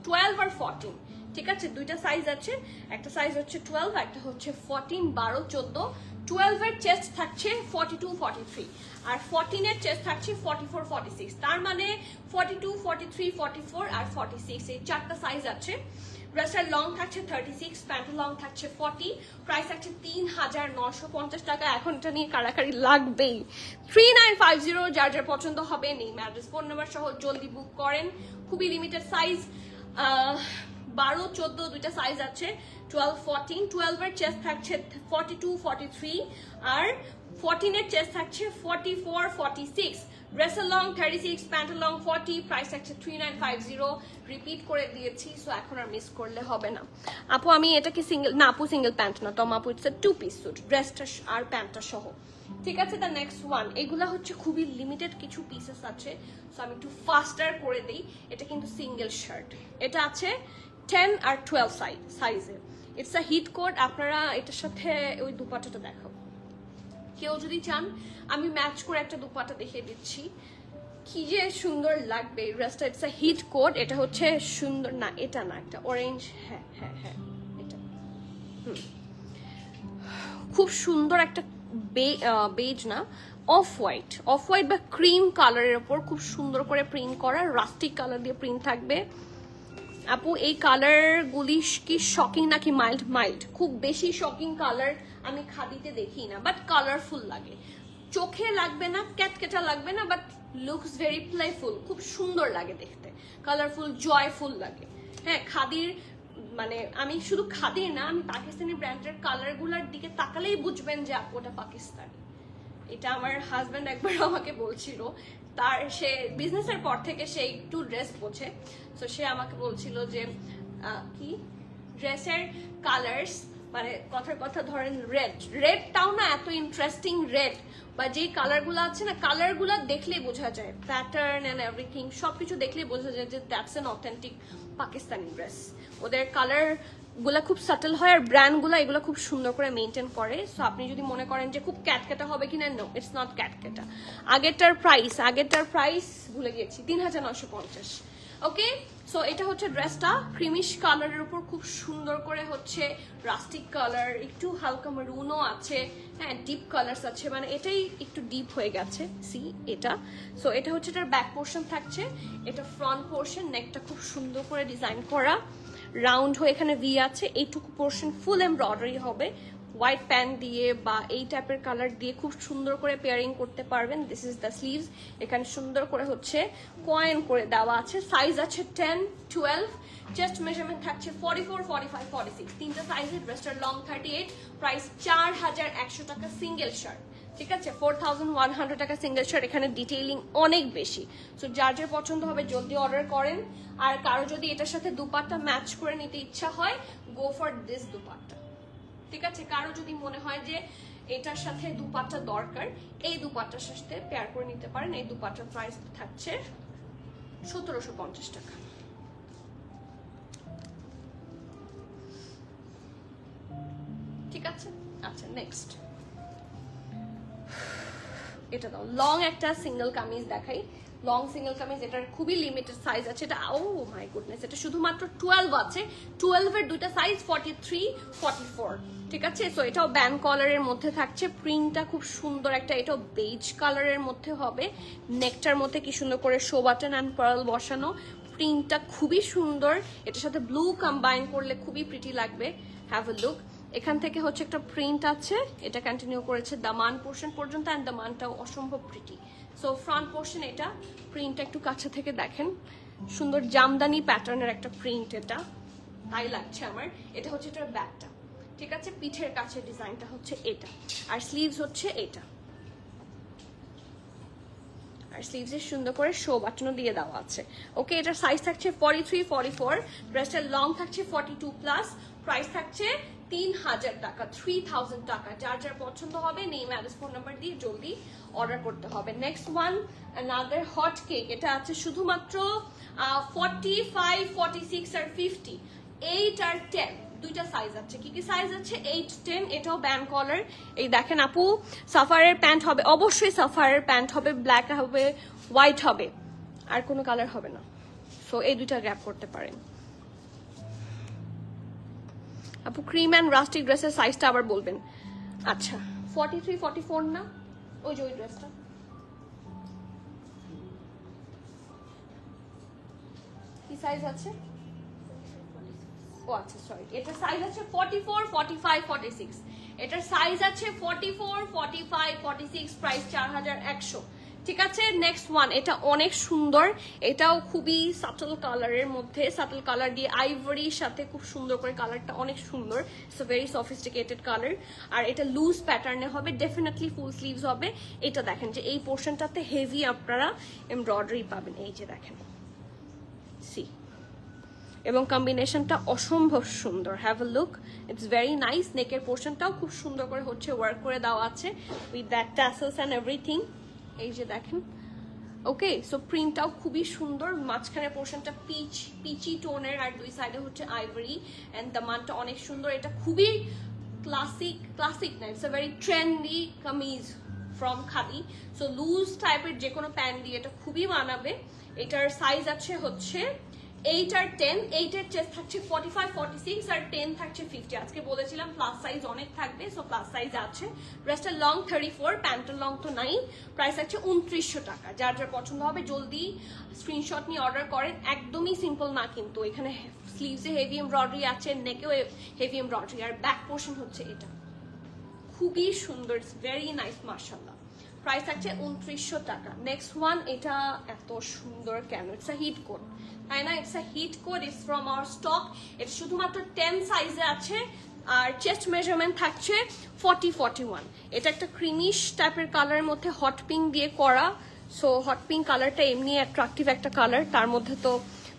12 আর 14। ঠিক আছে, দুইটা সাইজ আছে, একটা সাইজ হচ্ছে 12, একটা হচ্ছে 14, 12, 14। 12 এর চেস্ট থাকছে 42, 43 আর 14 এর চেস্ট থাকছে 44, 46। তার মানে 42, 43, 44 আর 46, এই 4টা সাইজ আছে। ড্রেসটার লং থাকছে 36, প্যান্টের লং থাকছে 40, প্রাইস থাকছে 3950 টাকা। এখন এটা নিয়ে কারাকারি লাগবেই। 3950, যার যার পছন্দ হবে নেম অ্যাড্রেস ফোন নাম্বার সহ জলদি বুক করেন। খুবই লিমিটেড সাইজ, 12, 14 দুইটা সাইজ আছে, 12, 14। 12 এর চেস্ট থাকছে 42, 43 আর 14 এর চেস্ট থাকছে 44, 46। ড্রেসের লং 36, প্যান্টের লং 40, প্রাইস থাকছে 3950। রিপিট করে দিয়েছি, সো এখন আর মিস করলে হবে না। আপু আমি এটাকে সিঙ্গেল না, আপু সিঙ্গেল প্যান্ট না, তো আপু ইটস আ 2 পিস স্যুট, ড্রেসটা আর প্যান্টটা সহ। ঠিক আছে, দ্য নেক্সট ওয়ান। এগুলা হচ্ছে খুবই লিমিটেড কিছু পিসেস আছে, সো আমি একটু ফাস্টার করে দিই। এটা কিন্তু সিঙ্গেল শার্ট, এটা আছে 10 আর 12 সাইজে। It's a hit code. আপনারা এটার সাথে ওই দুপাট্টাটা দেখাও, কেউ যদি চান আমি ম্যাচ করে একটা দুপাট্টা দেখিয়ে দিচ্ছি, কি যে সুন্দর লাগবে ড্রেসটা। It's a hit code. এটা হচ্ছে সুন্দর না, এটা না, একটা অরেঞ্জ, হ্যাঁ হ্যাঁ হ্যাঁ এটা, খুব সুন্দর একটা বেজ না, অফ হোয়াইট বা ক্রিম কালারের উপর খুব সুন্দর করে প্রিন্ট করা, রাস্টিক কালার দিয়ে প্রিন্ট থাকবে। আপু এই কালার গুলি কি শকিং নাকি মাইল্ড? খুব বেশি শকিং কালার আমি খাদিতে দেখি না, বাট কালারফুল লাগে, চোখে লাগবে না, ক্যাটকেটা লাগবে না, বাট লুকস ভেরি প্লেফুল, খুব সুন্দর লাগে দেখতে, কালারফুল, জয়ফুল লাগে। হ্যাঁ, খাদির মানে আমি শুধু খাদির না, আমি পাকিস্তানি ব্র্যান্ডের কালার গুলার দিকে তাকালেই বুঝবেন যে আপু ওটা পাকিস্তানি। এটা আমার হাজব্যান্ড একবার আমাকে বলছিল, তার সে বিজনেসের পর থেকে সে একটু ড্রেস বোঝে, তো সে আমাকে বলছিল যে কি ড্রেসের কালার্স মানে কথার কথা ধরেন রেডটাও না এত ইন্টারেস্টিং রেড, বা যেই কালারগুলো আছে না, কালারগুলো দেখলেই বোঝা যায়, প্যাটার্ন এন্ড এভরিথিং সবকিছু দেখলেই বোঝা যায় যে that's N authentic Pakistani dress. ওদের কালার গুলা খুব সাটল হয়, আর ব্র্যান্ড গুলা এগুলো খুব সুন্দর করে মেনটেন করে। সো আপনি যদি মনে করেন যে খুব ক্যাটকেটা হবে কিনা, নো, ইটস নট ক্যাটকেটা। আগেরটার প্রাইস ভুলে গেছি, 3950। ওকে, সো এটা হচ্ছে ড্রেসটা ক্রিমিশ কালারের উপর খুব সুন্দর করে হচ্ছে রাস্টিক কালার, একটু হালকা মেরুনও আছে, হ্যাঁ ডিপ কালারস আছে, মানে এটাই একটু ডিপ হয়ে গেছে। সি এটা, সো এটা হচ্ছে এটার ব্যাক পোর্শন থাকছে, এটা ফ্রন্ট পোর্শন, নেকটা খুব সুন্দর করে ডিজাইন করা, রাউন্ড হয়ে এখানে ভি আছে, এইটুকু পোর্শন ফুল এমব্রয়ডারি হবে, হোয়াইট প্যান্ট দিয়ে বা এই টাইপের কালার দিয়ে খুব সুন্দর করে পেয়ারিং করতে পারবেন। দিস ইজ দ্য স্লিভস, এখানে সুন্দর করে হচ্ছে কয়েন করে দেওয়া আছে, সাইজ আছে 10, 12, চেস্ট মেজারমেন্ট থাকছে 44, 45, 46, তিনটা সাইজের। ড্রেসটার লং 38, প্রাইস 4100 টাকা সিঙ্গেল শার্ট, ঠিক আছে, 4100 টাকা সিঙ্গেল শার্ট। এখানে ডিটেইলিং অনেক বেশি, সো যার যার পছন্দ হবে জলদি অর্ডার করেন। আর কারো যদি এটার সাথে দুপাট্টা ম্যাচ করে নিতে ইচ্ছা হয়, গো ফর দিস দুপাট্টা, ঠিক আছে। কারো যদি মনে হয় যে এটার সাথে দুপাট্টা দরকার, এই দুপাট্টার সাথে পেয়ার করে নিতে পারেন। এই দুপাট্টার প্রাইস থাকছে 1750 টাকা। ঠিক আছে, আচ্ছা নেক্সট এটা দাও, লং একটা সিঙ্গেল কামিজ দেখাই। লং সিঙ্গেল কামিজ, এটার খুবই লিমিটেড সাইজ আছে, এটা ও মাই গুডনেস, এটা শুধুমাত্র 12 আছে, 12 এর দুইটা সাইজ 43, 44, ঠিক আছে। সো এটাও ব্যান্ড কলারের মধ্যে থাকছে, প্রিন্টটা খুব সুন্দর একটা, এটাও বেজ কালারের মধ্যে হবে, নেকটার মধ্যে কি সুন্দর করে শো বাটন অ্যান্ড পার্ল বসানো, প্রিন্টটা খুবই সুন্দর, এটার সাথে ব্লু কম্বাইন করলে খুবই প্রিটি লাগবে। হ্যাভ আ লুক, এখান থেকে হচ্ছে একটা প্রিন্ট আছে, এটা কন্টিনিউ করেছে দামান পোর্শন পর্যন্ত, অ্যান্ড দামানটাও অসম্ভব প্রিটি। সো ফ্রন্ট পোর্শন, এটা প্রিন্টটা একটু কাছে থেকে দেখেন, সুন্দর জামদানি প্যাটার্নের একটা প্রিন্ট, এটা তাই লাগছে আমার। এটা হচ্ছে এটার ব্যাকটা, ঠিক আছে, পিঠের কাছে ডিজাইনটা হচ্ছে এটা, আর স্লিভস হচ্ছে এটা, আর স্লিভসের সুন্দর করে শো বাটনও দিয়ে দেওয়া আছে। ওকে, এটার সাইজ থাকছে 43, 44, ড্রেসটার লং থাকছে 42+, প্রাইস থাকছে 3000 টাকা, 3000 টাকা। যার যার পছন্দ হবে নেম অ্যাড্রেস ফোন নাম্বার দিয়ে জলদি অর্ডার করতে হবে। Next one, another hot cake, এটা আছে শুধুমাত্র 45, 46 আর 50, 8 আর 10, দুইটা সাইজ আছে। কি কি সাইজ আছে? 8, 10। এটাও ব্যান্ড কলার। এই দেখেন আপু, সাফারের প্যান্ট হবে, অবশ্যই সাফারের প্যান্ট হবে, ব্ল্যাক হবে, হোয়াইট হবে, আর কোনো কালার হবে না। সো এই দুইটা গ্র্যাব করতে পারেন আপু। ক্রিম অ্যান্ড রাস্টিক ড্রেসের সাইজটা আবার বলবেন। আচ্ছা, 43, 44 না, ওই যে ওই ড্রেসটা কি সাইজ আছে? ও আচ্ছা সরি, এটার সাইজ আছে 44, 45, 46। এটার সাইজ আছে 44, 45, 46, প্রাইস 4100, ঠিক আছে। নেক্সট ওয়ান, এটা অনেক সুন্দর, এটাও খুবই সাটল কালারের মধ্যে, সাটল কালার দিয়ে আইভরির সাথে খুব সুন্দর করে, কালারটা অনেক সুন্দর, it's a very sophisticated colour. আর এটা লুজ প্যাটার্নে হবে, ডেফিনেটলি ফুল স্লিভস হবে। এটা দেখেন যে এই পোর্শনটাতে হেভি আপনারা এমব্রয়ডারি পাবেন, এই যে দেখেন, সি, এবং কম্বিনেশনটা অসম্ভব সুন্দর। Have a look, it's very nice. নেকের পোর্শনটাও খুব সুন্দর করে হচ্ছে ওয়ার্ক করে দেওয়া আছে with that tassels and everything, এই যে দেখেন। ওকে, সো প্রিন্টটাও খুবই সুন্দর, মাঝখানের পোর্শনটা পিচি টোনের, আর দুই সাইডে হচ্ছে আইভরি, অ্যান্ড দামানটা অনেক সুন্দর। এটা খুবই ক্লাসিক না, it's a very trendy kameez from Khadi. So loose টাইপের যে কোনো প্যান্ট দিয়ে এটা খুবই মানাবে। এটার সাইজ আছে হচ্ছে 8 আর 10, 8 এর চেস্ট থাকছে 45, 46, আর 10 থাকছে 50। আজকে বলেছিলাম প্লাস সাইজ অনেক থাকবে, সো প্লাস সাইজ আছে। ড্রেসটার লং 34, প্যান্টের লং তো নাই। প্রাইস আছে 2900 টাকা। যার যার পছন্দ হবে জলদি স্ক্রিনশট নিয়ে অর্ডার করেন। একদমই সিম্পল না কিন্তু, এখানে স্লিভসে হেভি এমব্রয়ডারি আছে, নেকেও হেভি এমব্রয়ডারি, আর ব্যাক পোর্শন হচ্ছে এটা, খুবই সুন্দর, ইটস ভেরি নাইস, মাশাআল্লাহ। প্রাইস থাকছে 2900 টাকা। নেক্সট ওয়ান, এটা এত সুন্দর কেন? ইটস আ হিট কোড, তাই না? It's a hit code, it's from our stock. এটা শুধুমাত্র 10 সাইজে আছে, আর চেস্ট মেজারমেন্ট থাকছে 40, 41। এটা একটা ক্রিমিশ টাইপের কালারের মধ্যে হট পিঙ্ক দিয়ে করা। সো হট পিঙ্ক কালারটা এমনি অ্যাট্রাকটিভ একটা কালার, তার মধ্যে তো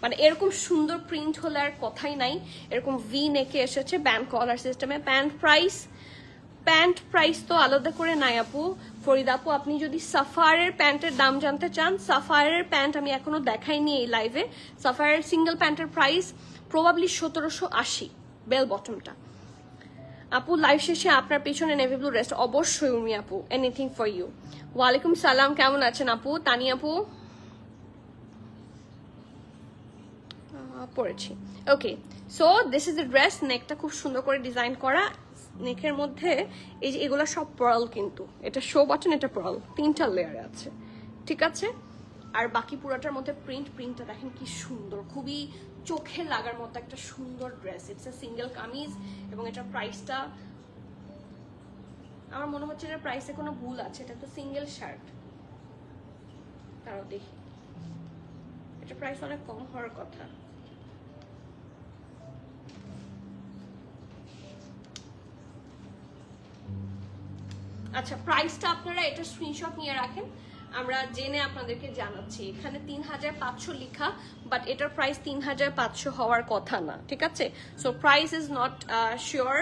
মানে এরকম সুন্দর প্রিন্ট হলে আর কথাই নাই। এরকম ভি নেকে এসেছে ব্যান্ড কলার সিস্টেমে। প্যান্ট প্রাইস তো আলাদা করে নাই আপু। ফরিদ আপু, আপনি যদি সাফায়ারের প্যান্টের দাম জানতে চান, সাফায়ারের প্যান্ট আমি এখনো দেখাইনি এই লাইভে। সাফায়ারের সিঙ্গেল প্যান্টের প্রাইস প্রবাবলি 1780 বেল বটমটা। আপু লাইভ শেষে আপনার পিছনে নেভি ব্লু ড্রেস। অবশ্যই উর্মি আপু, এনিথিং ফর ইউ। ওয়ালাইকুম সালাম, কেমন আছেন আপু? তানি আপু পড়েছি। Okay, so this is the dress. নেকটা খুব সুন্দর করে ডিজাইন করা। নেকের মধ্যে এই যে এগুলা সব পার্ল, কিন্তু এটা শো বাটন, এটা পার্ল, 3টা লেয়ারে আছে, ঠিক আছে। আর বাকি পুরোটার মধ্যে প্রিন্টটা দেখেন কি সুন্দর, খুবই চোখে লাগার মতো একটা সুন্দর dress. It's a single kameez এবং এটার প্রাইসটা আমার মনে হচ্ছে এটার প্রাইসে কোনো ভুল আছে। এটা তো সিঙ্গেল শার্ট, তারও দেখি এটার প্রাইস অনেক কম হওয়ার কথা। আচ্ছা, প্রাইসটা আপনারা এটা স্ক্রিনশট নিয়ে রাখেন, আমরা জেনে আপনাদেরকে জানাচ্ছি। এখানে 3500 লেখা, বাট এটার প্রাইস 3500 হওয়ার কথা না, ঠিক আছে। So price is not sure.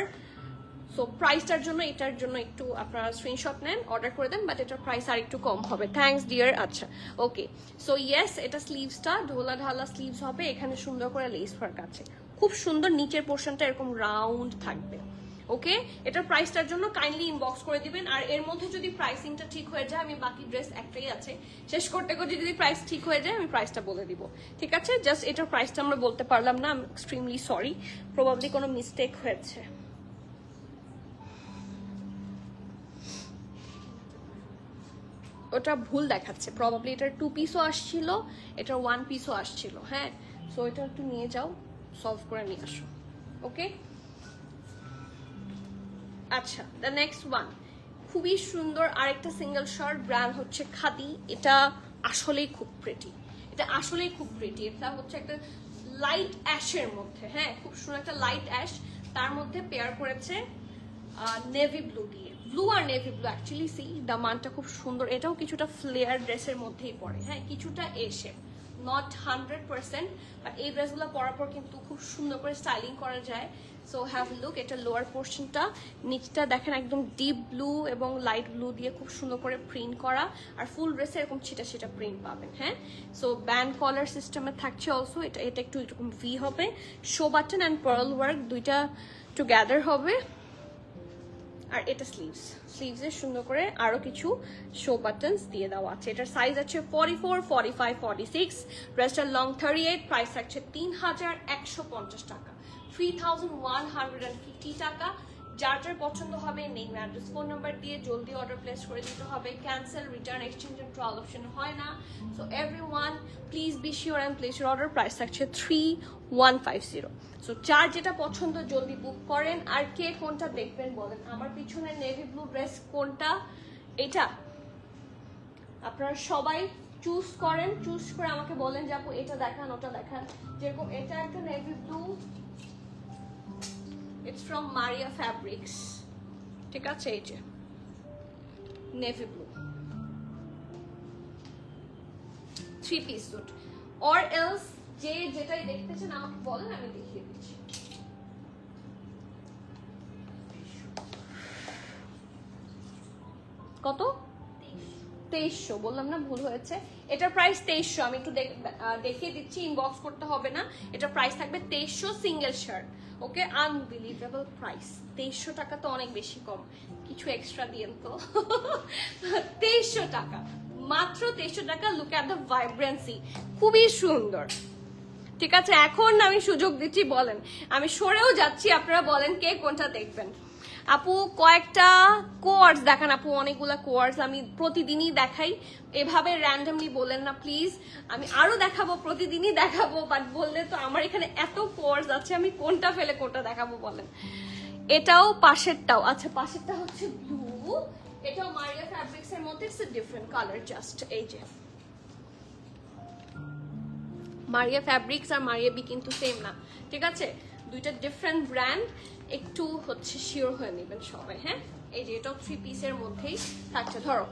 So প্রাইসটার জন্য এটার জন্য একটু আপনারা স্ক্রিনশট নেন, অর্ডার করে দেন, বাট এটার প্রাইস আর একটু কম হবে। Thanks dear. আচ্ছা ওকে, সো ইয়েস, এটা স্লিভসটা ঢোলা ঢালা স্লিভস হবে। এখানে সুন্দর করে লেস ওয়ার্ক আছে, খুব সুন্দর। নিচের পোর্শনটা এরকম রাউন্ড থাকবে। ওকে, এটার প্রাইসটার জন্য কাইন্ডলি ইনবক্স করে দিবেন। আর এর মধ্যে যদি প্রাইসিংটা ঠিক হয়ে যায়, আমি বাকি ড্রেস একটাই আছে শেষ করতে করতে যদি প্রাইস ঠিক হয়ে যায় আমি প্রাইসটা বলে দিব, ঠিক আছে। জাস্ট এটার প্রাইসটা আমরা বলতে পারলাম না, আমি এক্সট্রিমলি সরি, প্রবাবলি কোনো মিস্টেক হয়েছে। ওটা ভুল দেখাচ্ছে, প্রবাবলি এটার 2 পিসও আসছিল, এটার 1 পিসও আসছিল। হ্যাঁ, সো এটা একটু নিয়ে যাও, সলভ করে নিয়ে আসো। ওকে, আচ্ছা, দ্য নেক্সট ওয়ান খুবই সুন্দর আরেকটা সিঙ্গেল শার্ট, ব্র্যান্ড হচ্ছে খাদি। এটা আসলেই খুব প্রিটি, এটা আসলেই খুব প্রিটি। এটা হচ্ছে একটা লাইট অ্যাশের মধ্যে, হ্যাঁ খুব সুন্দর একটা লাইট অ্যাশ, তার মধ্যে পেয়ার করেছে নেভি ব্লু দিয়ে। ব্লু আর নেভি ব্লু অ্যাকচুয়ালি সি দামানটা খুব সুন্দর। এটাও কিছুটা ফ্লেয়ার ড্রেসের মধ্যেই পড়ে, হ্যাঁ কিছুটা এ শেপ, নট 100%, বাট এই ড্রেসগুলো পরার পর কিন্তু খুব সুন্দর করে স্টাইলিং করা যায়। So have look. এটা লোয়ার পোর্শনটা, নিচটা দেখেন একদম ডিপ ব্লু এবং লাইট ব্লু দিয়ে খুব সুন্দর করে প্রিন্ট করা, আর ফুল ড্রেসে এরকম ছিটা ছিটা প্রিন্ট পাবেন। হ্যাঁ, সো ব্যান্ড কলার সিস্টেমে থাকছে অলসো। এটা একটু এরকম ভি হবে, show button and pearl work দুইটা টুগেদার হবে। আর এটা স্লিভসে সুন্দর করে আরো কিছু শো বাটনস দিয়ে দেওয়া আছে। এটার সাইজ আছে 44, 45, 46, ড্রেসটার লং 38, প্রাইস থাকছে 3150 টাকা, 3150 টাকা। যার যার পছন্দ হবে নেম অ্যাড্রেস ফোন নাম্বার দিয়ে জলদি অর্ডার প্লেস করে দিতে হবে। ক্যান্সেল, রিটার্ন, এক্সচেঞ্জ এর ট্রায়াল অপশন হয় না। So everyone please be sure and place your order. Price থাকছে 3150। সো যার যেটা পছন্দ জলদি বুক করেন। আর কে কোনটা দেখবেন বলেন? আমার পিছনে নেভি ব্লু ড্রেস কোনটা? এটা আপনারা সবাই চুজ করেন, চুজ করে আমাকে বলেন যে আপু এটা দেখান ওটা দেখান। যেরকম এটা একটা navy blue, it's from Maria fabrics, ঠিক আছে। এই যে navy blue 3 piece suit, or else যে যেটাই দেখতে চান আমাকে বলেন, আমি দেখিয়ে দিচ্ছি। কত? 2300 বললাম না, ভুল হয়েছে। এটার প্রাইস 2300, আমি একটু দেখিয়ে দিচ্ছি, ইনবক্স করতে হবে না। এটার প্রাইস থাকবে 2300 সিঙ্গেল শার্ট। ওকে, আনবিলিভেবল প্রাইস। 2300 টাকা তো অনেক বেশি কম, কিছু এক্সট্রা দিয়েন তো। 2300 টাকা, মাত্র 2300 টাকা। লুক অ্যাট দ্য ভাইব্রেন্সি, খুবই সুন্দর, ঠিক আছে। এখন আমি সুযোগ দিচ্ছি, বলেন। আমি সরেও যাচ্ছি, আপনারা বলেন কে কোনটা দেখবেন। আপু কয়েকটা কোয়ার্স দেখান আপু, অনেকগুলা কোয়ার্স আমি প্রতিদিনই দেখাই, এভাবে র্যান্ডমলি বলেন না প্লিজ। আমি আরো দেখাবো, প্রতিদিনই দেখাবো, বাট বললে তো আমার এখানে এত কোয়ার্স আছে, আমি কোনটা ফেলে কোনটা দেখাবো বলেন। এটাও পাশেরটাও, আচ্ছা পাশেরটা হচ্ছে ব্লু, এটাও মারিয়া ফ্যাব্রিক্স এর মধ্যে, it's a different colour just. এই যে মারিয়া ফ্যাব্রিক্স আর মারিয়া বি কিন্তু সেম না, ঠিক আছে, দুইটা ডিফারেন্ট ব্র্যান্ড। একটু হচ্ছে শিওর হয়ে নেবেন সবাই। হ্যাঁ, এই যে এটাও 3 পিসের মধ্যেই থাকছে। ধরো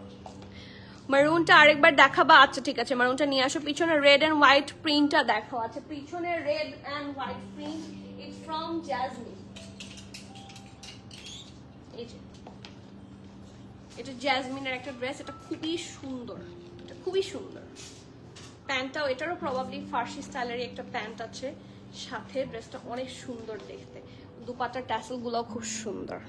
মারুনটা আরেকবার দেখাবা? আচ্ছা ঠিক আছে, মারুনটা নিয়ে আসো। পিছনে রেড এন্ড হোয়াইট প্রিন্টটা দেখো। আচ্ছা পিছনে red and white print, it's from Jasmine. এই যে এটা জাসমিনের একটা ড্রেস, এটা খুবই সুন্দর, এটা খুবই সুন্দর। প্যান্টটাও এটারও প্রবাবলি ফার্সি স্টাইলেরই একটা প্যান্ট আছে সাথে। ড্রেসটা অনেক সুন্দর দেখতে, দুপাটার ট্যাসেল গুলো খুব সুন্দর।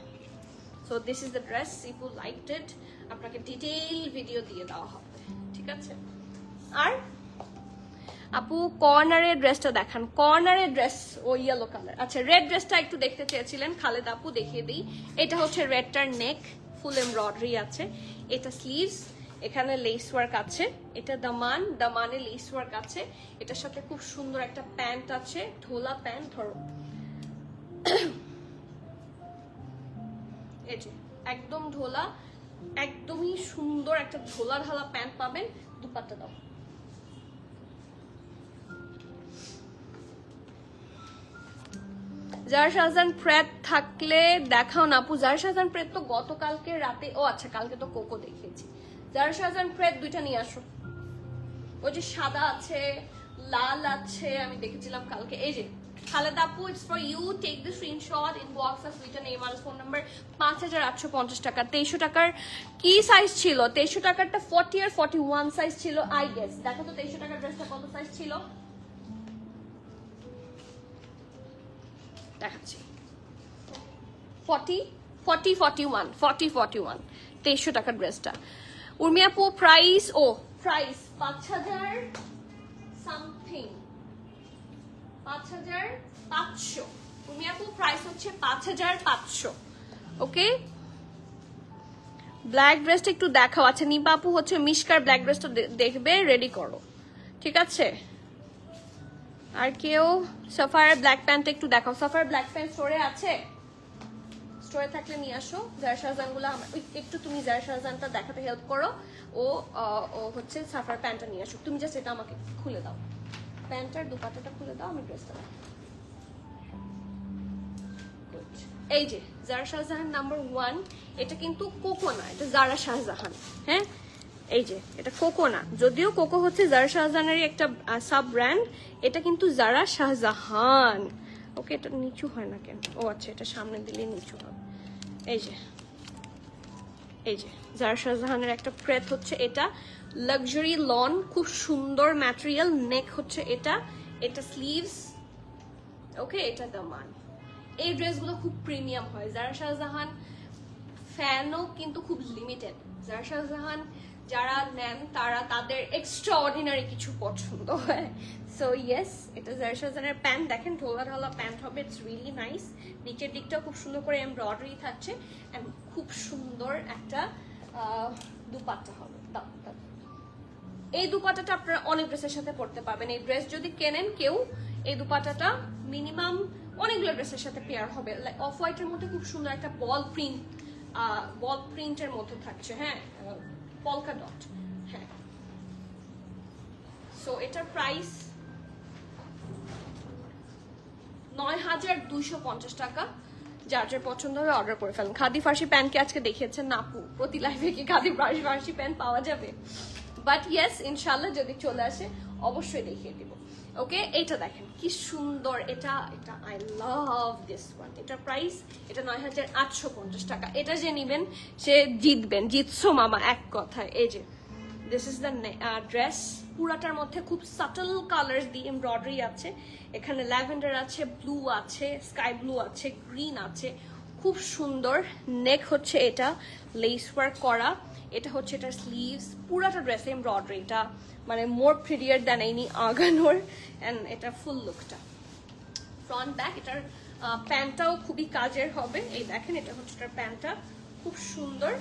So this is the dress, if you liked it আপনাকে ডিটেইল ভিডিও দিয়ে দেওয়া হবে, ঠিক আছে? আর আপু কর্নারের ড্রেসটা দেখান। কর্নারের ড্রেস ও ইয়েলো কালার। আচ্ছা রেড ড্রেসটা একটু দেখতে চেয়েছিলেন, খালেদ আপু দেখিয়ে দিই। এটা হচ্ছে রেডটার নেক, ফুল এমব্রয়ডারি আছে। এটা স্লিভস, এখানে লেস ওয়ার্ক আছে। এটা দামান, দামানে লেস ওয়ার্ক আছে। এটার সাথে খুব সুন্দর একটা প্যান্ট আছে, ঢোলা প্যান্ট। ধরো এই যে একদম ঢোলা, একদমই সুন্দর একটা ঢোলা ঢালা প্যান্ট পাবেন। দুপাট্টা দাও। জারা শাহজাহান প্রেত থাকলে দেখাও না আপু। জারা শাহজাহান প্রেত তো গতকালকে রাতে, ও আচ্ছা কালকে তো কোকো দেখিয়েছি। জারা শাহজাহান প্রেত দুইটা নিয়ে আসো। ওই যে সাদা আছে, লাল আছে, আমি দেখেছিলাম কালকে। এই যে খালেদ আপু, it's for you, take the screenshot, inbox us with name আর ফোন নাম্বার। 5850 টাকা। 2300 টাকার কি সাইজ ছিল? 2300 টাকারটা 40 আর 41 সাইজ ছিল আই গেস। দেখো তো 2300 টাকার ড্রেসটা কত সাইজ ছিল দেখাচ্ছি। 41 2300 টাকার ড্রেসটা। উর্মি আপু প্রাইস, ও প্রাইস 5000 সামথিং, 5500। উর্মি আপু প্রাইস হচ্ছে 5500। ওকে, ব্ল্যাক ড্রেসটা একটু দেখাও। আচ্ছা নিপা আপু হচ্ছে মিশকার ব্ল্যাক ড্রেসটা দেখবে, রেডি করো, ঠিক আছে? আর কেউ সাফায়ার ব্ল্যাক প্যান্ট একটু দেখাও। সাফায়ার ব্ল্যাক প্যান্ট স্টোরে আছে? স্টোরে থাকলে নিয়ে আসো। জারা শাহজাহান গুলো একটু, তুমি জারা শাহজাহানটা দেখাতে হেল্প করো। ও হচ্ছে সাফায়ার প্যান্টটা নিয়ে আসো। তুমি জাস্ট এটা আমাকে খুলে দাও, প্যান্টার দুপাট্টাটা খুলে দাও, আমি ড্রেসটা দেখাবো। এই যে জারা শাহজাহান নাম্বার 1, এটা কিন্তু কোকো না, এটা জারা শাহজাহান। হ্যাঁ এই যে এটা কোকো না, যদিও কোকো হচ্ছে জারা শাহজাহানেরই একটা সাব ব্র্যান্ড, এটা কিন্তু জারা শাহজাহান। ওকে, এটা নিচু হয় না কেন? ও আচ্ছা, এটা সামনে দিলে নিচু হবে। এই যে জারা শাহজাহানের একটা প্রেত হচ্ছে এটা, লাক্সারি লন, খুব সুন্দর ম্যাটেরিয়াল। নেক হচ্ছে এটা, এটা স্লিভস। ওকে, এটা দামান। এই ড্রেসগুলো খুব প্রিমিয়াম হয়। জারা শাহজাহান ফ্যানও কিন্তু খুব লিমিটেড। জারা শাহজাহান যারা নেন তারা তাদের এক্সট্রা অর্ডিনারি কিছু পছন্দ হয়। সো ইয়েস, এটা জারা শাহজাহানের প্যান্ট দেখেন, ঢোলা ঢোলা প্যান্ট হবে, ইটস রিয়েলি নাইস। নিচের দিকটাও খুব সুন্দর করে এমব্রয়ডারি থাকছে, এন্ড খুব সুন্দর একটা দুপাট্টা হবে। এই দুপাট্টাটা আপনারা অনেক ড্রেসের সাথে পরতে পারবেন। এই ড্রেস যদি কেনেন কেউ, এই দুপাট্টাটা মিনিমাম অনেকগুলো ড্রেসের সাথে পেয়ার হবে। অফ হোয়াইটের মধ্যে খুব সুন্দর একটা বল প্রিন্টের মধ্যে থাকছে। হ্যাঁ, পলকা ডট। হ্যাঁ, সো এটার প্রাইস 9250 টাকা। যার যার পছন্দ হবে অর্ডার করে ফেলুন। খাদি ফার্সি প্যান্ট কি আজকে দেখিয়েছেন না আপু? প্রতি লাইভে কি খাদি ফার্সি প্যান্ট পাওয়া যাবে? বাট ইয়েস, ইনশাল্লাহ যদি চলে আসে অবশ্যই দেখিয়ে দিব। ওকে, এটা দেখেন কি সুন্দর, এটা আই লাভ দিস ওয়ান। এটার প্রাইস, এটা 9850 টাকা। এটা যে নিবেন সে জিতবেন, জিতছো মামা এক কথায়। এই যে দিস ইজ দ্য ড্রেস, পুরাটার মধ্যে খুব সাটল কালার দিয়ে এমব্রয়ডারি আছে। এখানে ল্যাভেন্ডার আছে, ব্লু আছে, স্কাই ব্লু আছে, গ্রিন আছে, খুব সুন্দর। নেক হচ্ছে এটা লেস ওয়ার্ক করা, এটা হচ্ছে এটার স্লিভস। পুরাটা ড্রেস এমব্রয়ডারিটা মানে মোর প্রিটিয়ার দ্যান এনি আগানোর। এন্ড এটা ফুল লুকটা, ফ্রন্ট ব্যাক। এটার প্যান্টটাও খুবই কাজের হবে। এই দেখেন, এটা হচ্ছে এটার প্যান্টটা, খুব সুন্দর।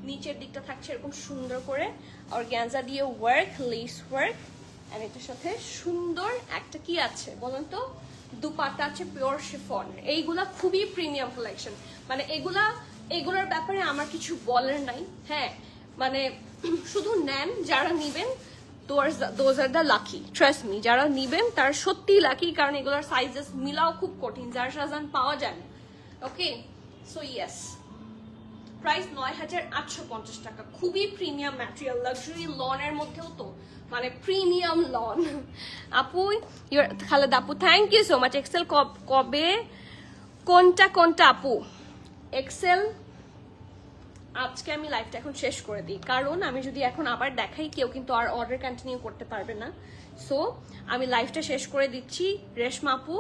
নিচের দিকটা থাকছে এরকম সুন্দর করে অর্গানজা দিয়ে ওয়ার্ক, লেস ওয়ার্ক। এন্ড এটার সাথে সুন্দর একটা কি আছে বলুন তো, দুপাট্টা আছে পিওর শিফন। এইগুলা খুবই প্রিমিয়াম কালেকশন, মানে এগুলার ব্যাপারে আমার কিছু বলার নাই। হ্যাঁ, মানে শুধু নেন, যারা নিবেন those are the lucky, trust me, যারা নিবেন তারা সত্যি লাকি, কারণ এগুলোর সাইজেস মিলাও খুব কঠিন, যার শাহজাহান পাওয়া যায় না। ওকে, সো ইয়েস, প্রাইস ৯,৮৫০ টাকা। খুবই প্রিমিয়াম ম্যাটেরিয়াল, লাক্সারি লনের মধ্যেও তো মানে প্রিমিয়াম লন। আপু খালেদা আপু থ্যাংক ইউ সো মাচ। এক্সেল কবে কোনটা আপু? এক্সেল আজকে আমি লাইভটা এখন শেষ করে দিই, কারণ আমি যদি এখন আবার দেখাই কেউ কিন্তু আর অর্ডার কন্টিনিউ করতে পারবে না। সো আমি লাইভটা শেষ করে দিচ্ছি। রেশমা আপু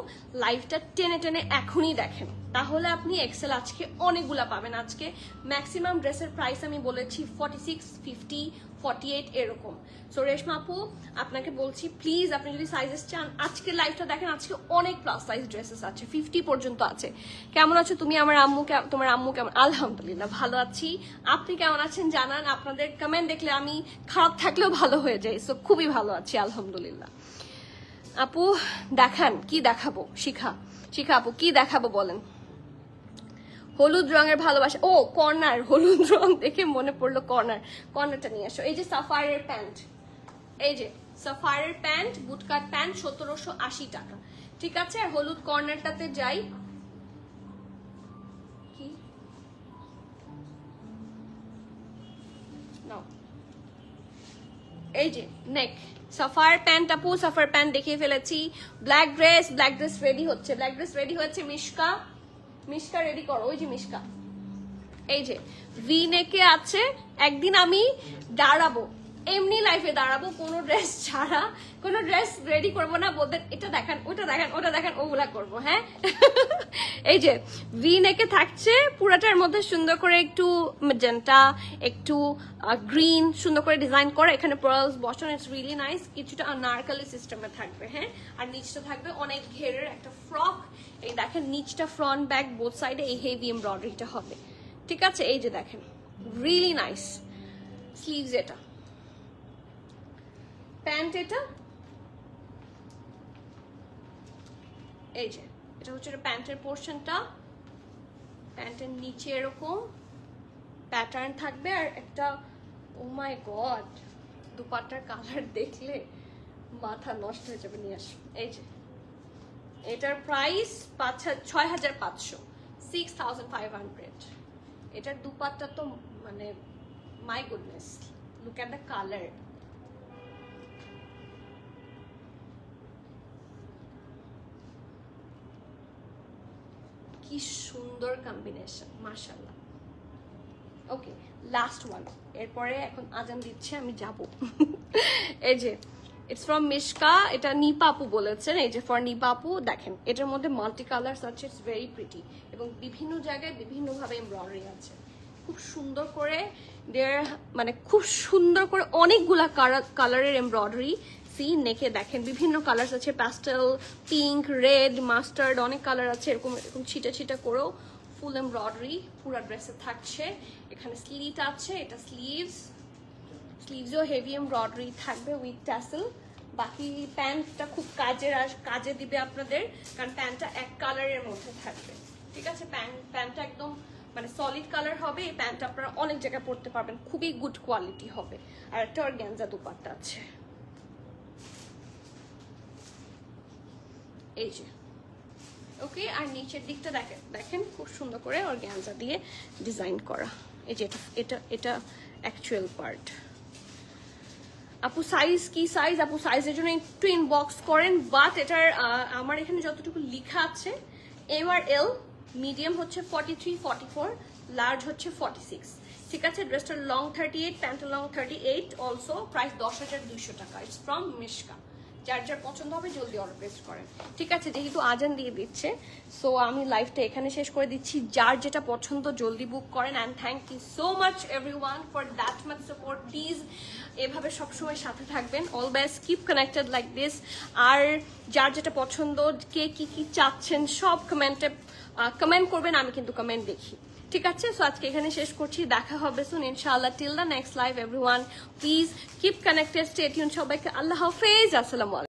লাইভটা টেনে টেনে এখনই দেখেন, তাহলে আপনি এক্সেল আজকে অনেকগুলা পাবেন। আজকে ম্যাক্সিমাম ড্রেসের প্রাইস আমি বলেছি 46, 50, 48 এরকম। সো রেশমা আপু আপনাকে বলছি প্লিজ আপনি যদি সাইজেস চান আজকে লাইভটা দেখেন, আজকে অনেক প্লাস সাইজ ড্রেসেস আছে, 50 পর্যন্ত আছে। কেমন আছো তুমি? আমার আম্মু, তোমার আম্মু কেমন? আলহামদুলিল্লাহ ভালো আছি। আপনি কেমন আছেন জানান, আপনাদের কমেন্ট দেখলে আমি খারাপ থাকলেও ভালো হয়ে যাই। সো খুবই ভালো আছি আলহামদুলিল্লাহ। আপু দেখান, কি দেখাবো? শিখা আপু কি দেখাবো বলেন? হলুদ রঙের ভালোবাসা, ও কর্নার, হলুদ রং দেখে মনে পড়লো কর্নারটা নিয়ে আসো। এই যে সাফায়ারের প্যান্ট, এই যে সাফায়ারের প্যান্ট, বুটকাট প্যান্ট 1780 টাকা। ঠিক আছে, আর হলুদ কর্নারটাতে যাই। কি নাও, এই যে নেক সাফায়ার প্যান্ট। আপু সাফায়ার প্যান্ট দেখিয়ে ফেলেছি। ব্ল্যাক ড্রেস রেডি হচ্ছে, মিশকা রেডি করো। ওই যে মিশকা, এই যে ভি নেকে আছে। একদিন আমি দাঁড়াবো, এমনি লাইফে দাঁড়াবো, কোনো ড্রেস ছাড়া, কোনো ড্রেস রেডি করবো না, বলতে এটা দেখান, ওটা দেখান, ওটা দেখান, ওগুলা করবো। হ্যাঁ এই যে ভি নেকে থাকছে, পুরাটার মধ্যে সুন্দর করে একটু ম্যাজেন্টা, একটু গ্রিন সুন্দর করে ডিজাইন করে, এখানে পার্লস বসানো, ইটস রিয়েলি নাইস। কিছুটা আনারকলি সিস্টেমে থাকবে। হ্যাঁ, আর নিচটা থাকবে অনেক ঘেরের একটা ফ্রক। এই দেখেন নিচটা ফ্রন্ট ব্যাক বোথ সাইডে এই হেভি এমব্রয়ডারিটা হবে। ঠিক আছে, এই যে দেখেন রিয়েলি নাইস। স্লিভস এটা, প্যান্ট এটা, এই যে এটা হচ্ছে প্যান্টের পোর্শনটা। প্যান্টের নিচে এরকম প্যাটার্ন থাকবে, আর একটা ও মাই গড দুপাট্টার কালার দেখলে মাথা নষ্ট হয়ে যাবে। নিয়ে আস, এই যে এটার প্রাইস 6,500, 6,500। এটার দুপাট্টা তো মানে my goodness, look at the colour. কি সুন্দর কম্বিনেশন, মাশাআল্লাহ। ওকে, লাস্ট ওয়ান, এরপরে এখন আজান দিচ্ছে, আমি যাব। এই যে ইটস ফ্রম মিশকা, এটা নিপা আপু বলেছেন। এই যে ফর নিপা আপু দেখেন, এটার মধ্যে মাল্টি কালার্স আছে, ইটস ভেরি প্রিটি, এবং বিভিন্ন জায়গায় বিভিন্নভাবে এমব্রয়ডারি আছে। খুব সুন্দর করে মানে খুব সুন্দর করে অনেকগুলা কালারের এমব্রয়ডারি। সি নেকে দেখেন বিভিন্ন কালার আছে, প্যাস্টেল, পিঙ্ক, রেড, মাস্টার্ড, অনেক কালার আছে। এরকম এরকম ছিটা ছিটা করেও ফুল এমব্রয়ডারি পুরো ড্রেসে থাকছে। এখানে স্লিট আছে, এটা স্লিভসও হেভি এমব্রয়ডারি থাকবে উইথ ট্যাসেল। বাকি প্যান্টটা খুব কাজে দিবে আপনাদের, কারণ প্যান্টটা এক কালারের মধ্যে থাকবে। ঠিক আছে, প্যান্টটা একদম মানে সলিড কালার হবে। এই প্যান্টটা আপনারা অনেক জায়গায় পরতে পারবেন, খুবই গুড কোয়ালিটি হবে। আর একটা অর্গানজা দুপাট্টা আছে, এই যে ওকে। আর নিচের দিকটা দেখেন খুব সুন্দর করে অর্গানজা দিয়ে ডিজাইন করা। এই যে এটা অ্যাকচুয়াল পার্ট। আপু সাইজ কি সাইজ? আপু সাইজের জন্য একটু ইনবক্স করেন। বাট এটার আমার এখানে যতটুকু লেখা আছে এম আর এল, মিডিয়াম হচ্ছে 43, 44, লার্জ হচ্ছে 46। ঠিক আছে, ড্রেসটার লং 38, প্যান্টের লং 38 অলসো। প্রাইস 10,200 টাকা। It's from Mishka. যার যার পছন্দ হবে জলদি অর্ডার প্লেস করেন। ঠিক আছে, যেহেতু আজান দিয়ে দিচ্ছে, সো আমি লাইভটা এখানে শেষ করে দিচ্ছি। যার যেটা পছন্দ জলদি বুক করেন। And thank you so much everyone for that much support. Please এভাবে সবসময় সাথে থাকবেন। Always keep connected like this. আর যার যেটা পছন্দ, কে কি চাচ্ছেন সব কমেন্ট করবেন, আমি কিন্তু কমেন্ট দেখি। ঠিক আছে, সো আজকে এখানে শেষ করছি। দেখা হবে সুন ইনশাআল্লাহ। Till the next live everyone, please keep connected, stay tune. সবাইকে আল্লাহ হাফেজ, আসসালামু আলাইকুম।